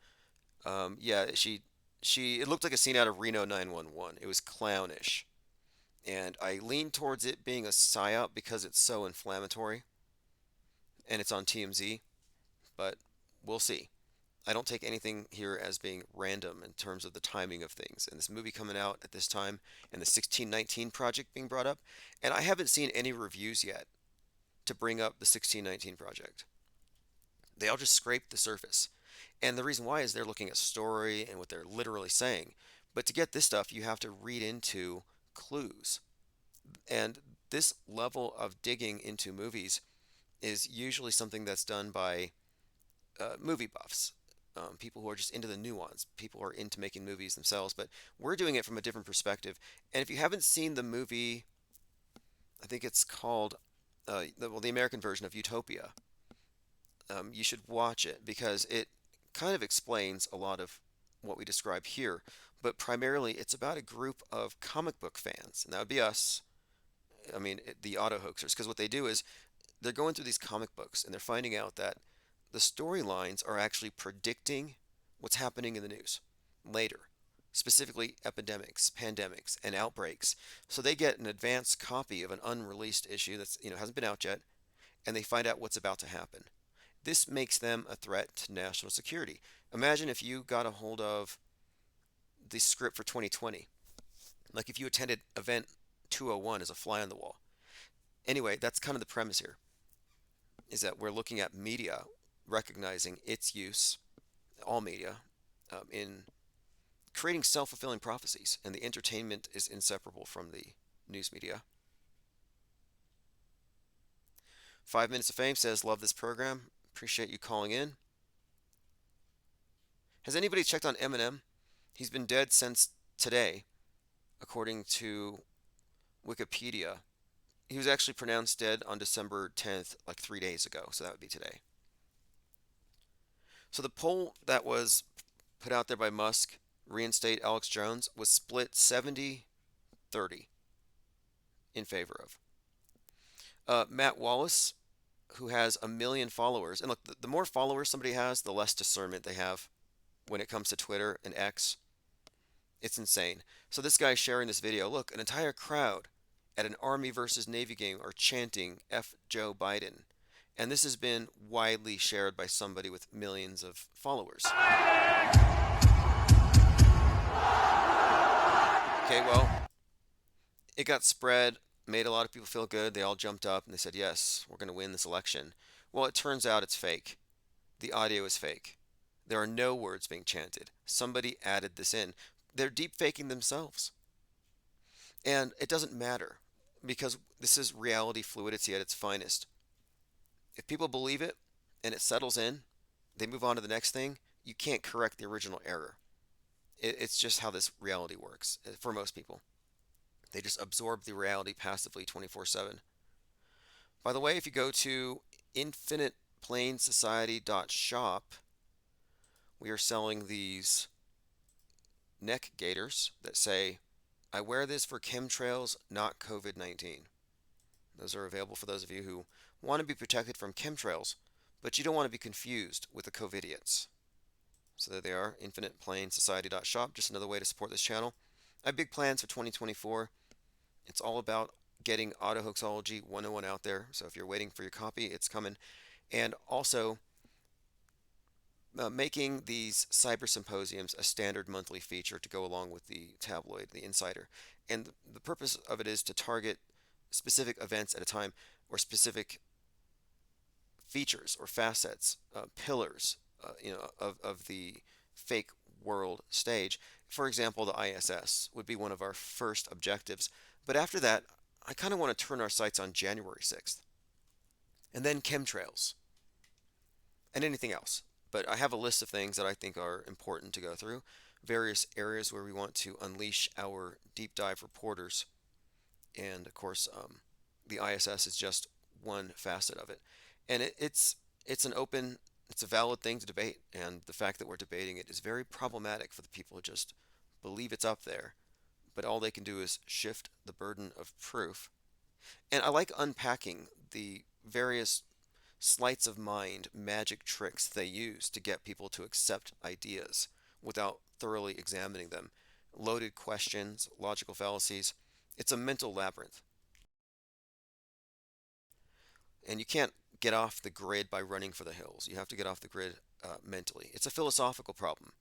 Yeah, it looked like a scene out of Reno 911. It was clownish. And I lean towards it being a psyop because it's so inflammatory and it's on TMZ, but we'll see. I don't take anything here as being random in terms of the timing of things. And this movie coming out at this time, and the 1619 project being brought up, and I haven't seen any reviews yet to bring up the 1619 project. They all just scrape the surface. And the reason why is they're looking at story and what they're literally saying. But to get this stuff, you have to read into clues. And this level of digging into movies is usually something that's done by movie buffs, people who are just into the nuance, people who are into making movies themselves. But we're doing it from a different perspective. And if you haven't seen the movie, I think it's called, the American version of Utopia, you should watch it because it kind of explains a lot of what we describe here. But primarily, it's about a group of comic book fans, and that would be us. I mean, the auto hoaxers, because what they do is they're going through these comic books and they're finding out that the storylines are actually predicting what's happening in the news later, specifically epidemics, pandemics, and outbreaks. So they get an advanced copy of an unreleased issue that's, hasn't been out yet, and they find out what's about to happen. This makes them a threat to national security. Imagine if you got a hold of the script for 2020, like if you attended event 201 as a fly on the wall. Anyway, that's kind of the premise here, is that we're looking at media recognizing its use, all media, in creating self-fulfilling prophecies, and the entertainment is inseparable from the news media. 5 Minutes of Fame says, love this program. Appreciate you calling in. Has anybody checked on Eminem? He's been dead since today, according to Wikipedia. He was actually pronounced dead on December 10th, like 3 days ago, so that would be today. So the poll that was put out there by Musk, reinstate Alex Jones, was split 70-30 in favor of. Matt Wallace, who has 1 million followers, and look, the more followers somebody has, the less discernment they have when it comes to Twitter and X. It's insane. So this guy's sharing this video. Look, an entire crowd at an Army versus Navy game are chanting F Joe Biden. And this has been widely shared by somebody with millions of followers. Okay, well, it got spread, made a lot of people feel good. They all jumped up and they said, yes, we're going to win this election. Well, it turns out it's fake. The audio is fake. There are no words being chanted. Somebody added this in. They're deep faking themselves. And it doesn't matter because this is reality fluidity at its finest. If people believe it and it settles in, they move on to the next thing. You can't correct the original error. It's just how this reality works for most people. They just absorb the reality passively 24/7. By the way, if you go to infiniteplainsociety.shop, we are selling these neck gaiters that say, I wear this for chemtrails, not COVID-19. Those are available for those of you who want to be protected from chemtrails, but you don't want to be confused with the COVIDiots. So there they are, infiniteplainsociety.shop, just another way to support this channel. I have big plans for 2024. It's all about getting Auto Hoaxology 101 out there. So if you're waiting for your copy, it's coming. And also making these cyber symposiums a standard monthly feature to go along with the tabloid, the Insider. And the purpose of it is to target specific events at a time or specific features or facets, pillars, of the fake world stage. For example, the ISS would be one of our first objectives. But after that, I kind of want to turn our sights on January 6th. And then chemtrails and anything else. But I have a list of things that I think are important to go through, various areas where we want to unleash our deep dive reporters. And of course, the ISS is just one facet of it. And it's an open, it's a valid thing to debate. And the fact that we're debating it is very problematic for the people who just believe it's up there. But all they can do is shift the burden of proof. And I like unpacking the various sleights of mind, magic tricks they use to get people to accept ideas without thoroughly examining them. Loaded questions, logical fallacies. It's a mental labyrinth. And you can't get off the grid by running for the hills. You have to get off the grid mentally. It's a philosophical problem.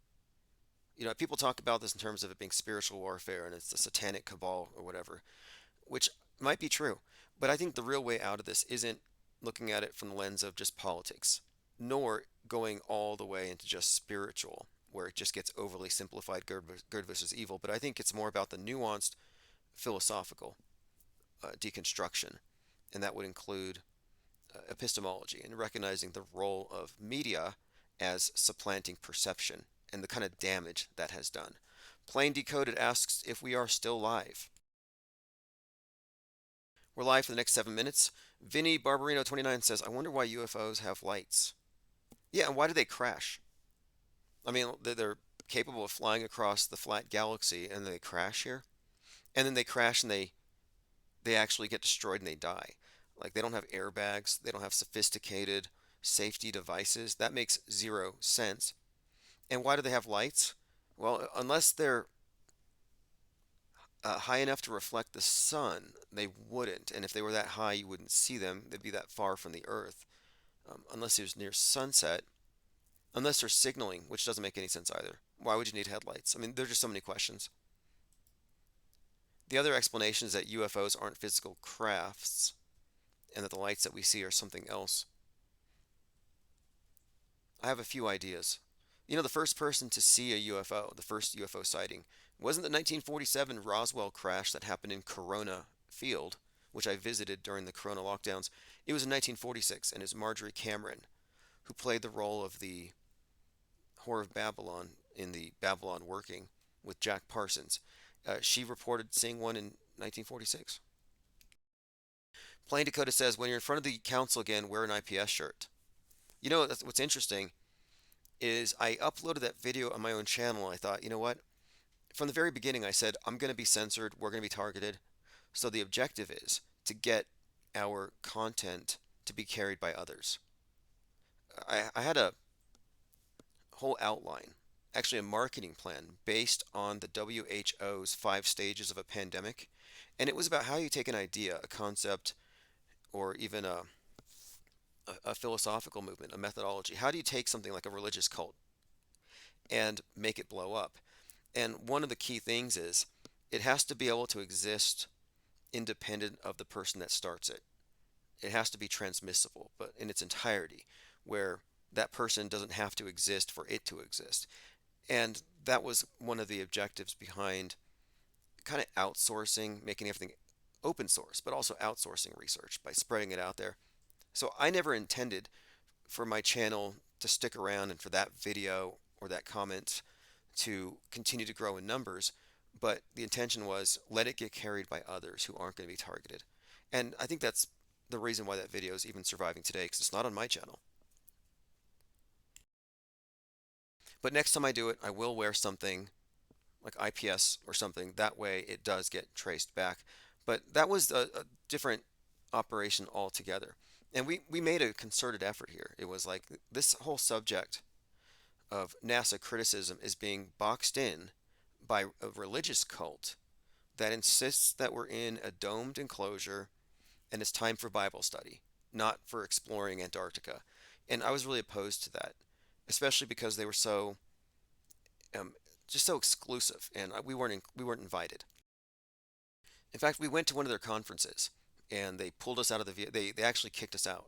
People talk about this in terms of it being spiritual warfare and it's the satanic cabal or whatever, which might be true. But I think the real way out of this isn't looking at it from the lens of just politics, nor going all the way into just spiritual, where it just gets overly simplified, good versus evil. But I think it's more about the nuanced philosophical deconstruction, and that would include epistemology and recognizing the role of media as supplanting perception and the kind of damage that has done. Plain Decoded asks if we are still live. We're live for the next 7 minutes. Vinny Barbarino 29 says, I wonder why UFOs have lights. Yeah, and why do they crash? I mean, they're capable of flying across the flat galaxy and they crash here. And then they crash and they actually get destroyed and they die. Like they don't have airbags, they don't have sophisticated safety devices. That makes zero sense. And why do they have lights? Well, unless they're high enough to reflect the sun, they wouldn't. And if they were that high, you wouldn't see them. They'd be that far from the Earth. Unless it was near sunset, unless they're signaling, which doesn't make any sense either. Why would you need headlights? I mean, there's just so many questions. The other explanation is that UFOs aren't physical crafts and that the lights that we see are something else. I have a few ideas. You know, the first person to see a UFO, the first UFO sighting, wasn't the 1947 Roswell crash that happened in Corona Field, which I visited during the Corona lockdowns. It was in 1946, and it was Marjorie Cameron who played the role of the Whore of Babylon in the Babylon Working with Jack Parsons. She reported seeing one in 1946. Plain Dakota says, when you're in front of the council again, wear an IPS shirt. You know, that's what's interesting is I uploaded that video on my own channel. I thought, you know what? From the very beginning, I said, I'm going to be censored. We're going to be targeted. So the objective is to get our content to be carried by others. I had a whole outline, actually a marketing plan based on the WHO's 5 stages of a pandemic. And it was about how you take an idea, a concept, or even a philosophical movement, a methodology. How do you take something like a religious cult and make it blow up? And one of the key things is it has to be able to exist independent of the person that starts it. It has to be transmissible, but in its entirety, where that person doesn't have to exist for it to exist. And that was one of the objectives behind kind of outsourcing, making everything open source, but also outsourcing research by spreading it out there. So I never intended for my channel to stick around and for that video or that comment to continue to grow in numbers, but the intention was let it get carried by others who aren't going to be targeted. And I think that's the reason why that video is even surviving today, because it's not on my channel. But next time I do it, I will wear something like IPS or something. That way it does get traced back. But that was a different operation altogether. And we made a concerted effort here. It was like this whole subject of NASA criticism is being boxed in by a religious cult that insists that we're in a domed enclosure and it's time for Bible study, not for exploring Antarctica. And I was really opposed to that, especially because they were so um, just so exclusive, and we weren't invited. In fact, we went to one of their conferences, and they pulled us out of they actually kicked us out.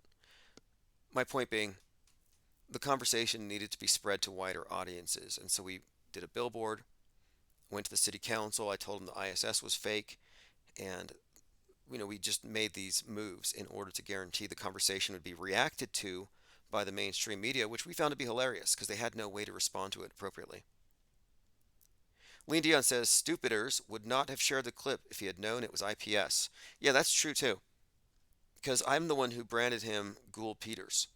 My point being, the conversation needed to be spread to wider audiences, and so we did a billboard, went to the city council. I told them the ISS was fake, and we just made these moves in order to guarantee the conversation would be reacted to by the mainstream media, which we found to be hilarious because they had no way to respond to it appropriately. Lean Dion says Stupiders would not have shared the clip if he had known it was IPS. Yeah, that's true too, because I'm the one who branded him Ghoul Peters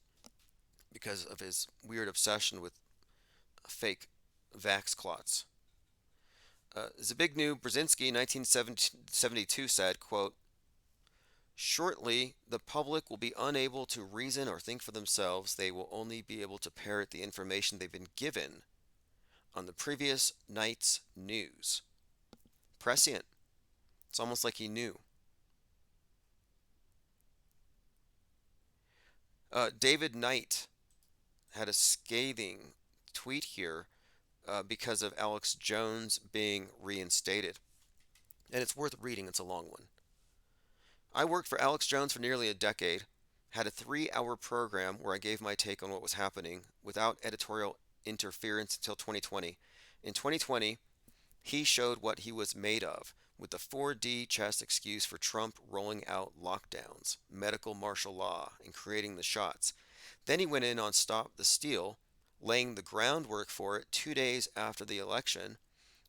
because of his weird obsession with fake vax clots. Zbigniew Brzezinski, 1972, said, quote, shortly, the public will be unable to reason or think for themselves. They will only be able to parrot the information they've been given on the previous night's news. Prescient. It's almost like he knew. David Knight had a scathing tweet here because of Alex Jones being reinstated. And it's worth reading, it's a long one. I worked for Alex Jones for nearly a decade, had a 3-hour program where I gave my take on what was happening without editorial interference until 2020. In 2020, he showed what he was made of with the 4D chest excuse for Trump rolling out lockdowns, medical martial law, and creating the shots. Then he went in on Stop the Steal, laying the groundwork for it 2 days after the election,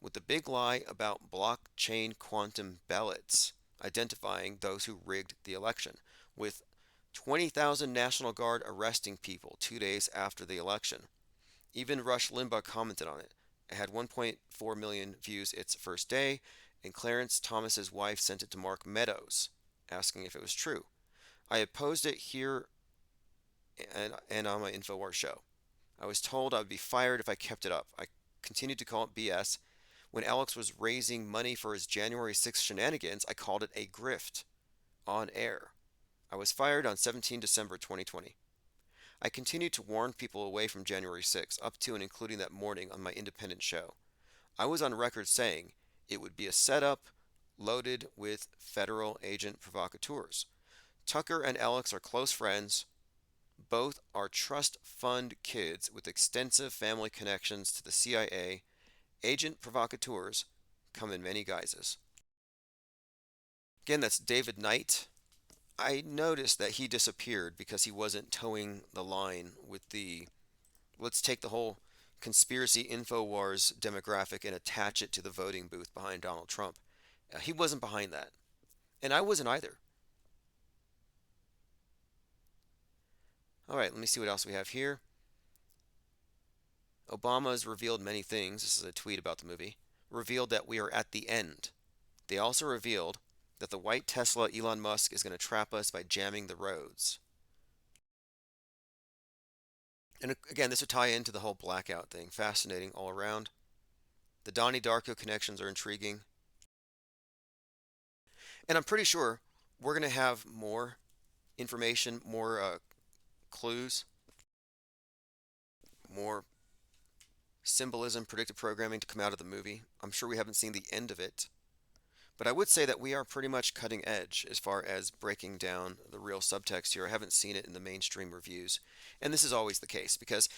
with the big lie about blockchain quantum ballots, identifying those who rigged the election, with 20,000 National Guard arresting people 2 days after the election. Even Rush Limbaugh commented on it. It had 1.4 million views its first day, and Clarence Thomas's wife sent it to Mark Meadows, asking if it was true. I had posted it here and on my InfoWars show. I was told I would be fired if I kept it up. I continued to call it BS. When Alex was raising money for his January 6th shenanigans, I called it a grift on air. I was fired on 17 December 2020. I continued to warn people away from January 6th, up to and including that morning on my independent show. I was on record saying it would be a setup loaded with federal agent provocateurs. Tucker and Alex are close friends. Both are trust fund kids with extensive family connections to the CIA. Agent provocateurs come in many guises. Again, that's David Knight. I noticed that he disappeared because he wasn't towing the line with the let's take the whole conspiracy InfoWars demographic and attach it to the voting booth behind Donald Trump. He wasn't behind that. And I wasn't either. All right, let me see what else we have here. Obama's revealed many things. This is a tweet about the movie. Revealed that we are at the end. They also revealed that the white Tesla Elon Musk is going to trap us by jamming the roads. And again, this would tie into the whole blackout thing. Fascinating all around. The Donnie Darko connections are intriguing. And I'm pretty sure we're going to have more information, more clues, more symbolism, predictive programming to come out of the movie. I'm sure we haven't seen the end of it. But I would say that we are pretty much cutting edge as far as breaking down the real subtext here. I haven't seen it in the mainstream reviews. And this is always the case because,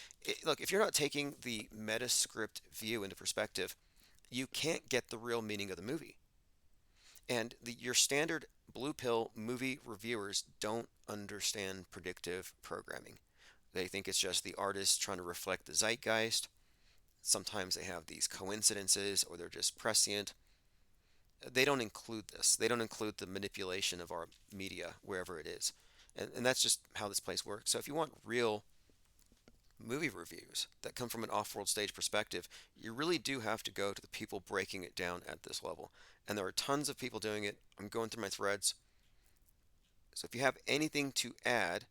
look, if you're not taking the metascript view into perspective, you can't get the real meaning of the movie. And your standard blue pill movie reviewers don't understand predictive programming. They think it's just the artist trying to reflect the zeitgeist. Sometimes they have these coincidences or they're just prescient. They don't include this. They don't include the manipulation of our media wherever it is. And that's just how this place works. So if you want real movie reviews that come from an off-world stage perspective, you really do have to go to the people breaking it down at this level. And there are tons of people doing it. I'm going through my threads. So if you have anything to add,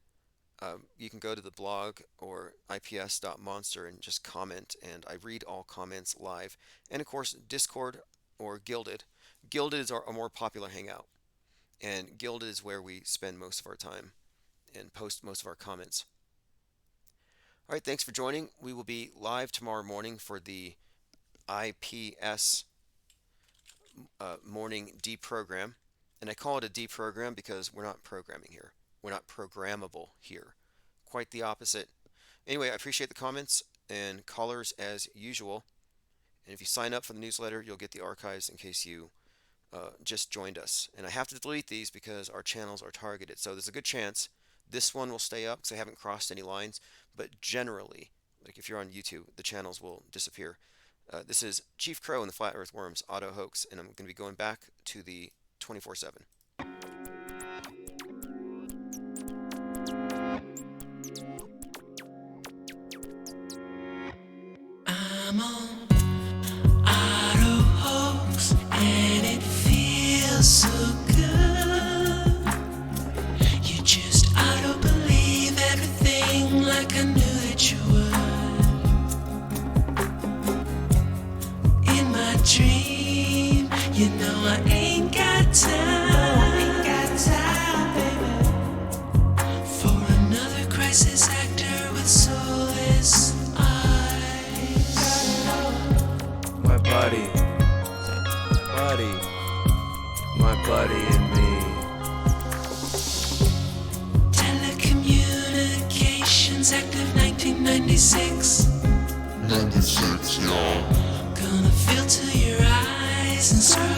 you can go to the blog or ips.monster and just comment, and I read all comments live. And of course, Discord or Gilded. Gilded is a more popular hangout, and Gilded is where we spend most of our time and post most of our comments. All right, thanks for joining. We will be live tomorrow morning for the IPS morning deprogram. And I call it a deprogram because we're not programming here. We're not programmable here. Quite the opposite. Anyway, I appreciate the comments and callers as usual. And if you sign up for the newsletter, you'll get the archives in case you just joined us. And I have to delete these because our channels are targeted. So there's a good chance this one will stay up because I haven't crossed any lines. But generally, like if you're on YouTube, the channels will disappear. This is Chief Crow and the Flat Earth Worms auto hoax, and I'm going to be going back to the 24/7. I'm on auto hoax and it feels so good. You just auto believe everything like I knew that you would. In my dream, you know I ain't got time, baby, for another crisis actor with soulless eyes. My buddy and me. Telecommunications active 1996. 96, y'all. Gonna filter your eyes and scroll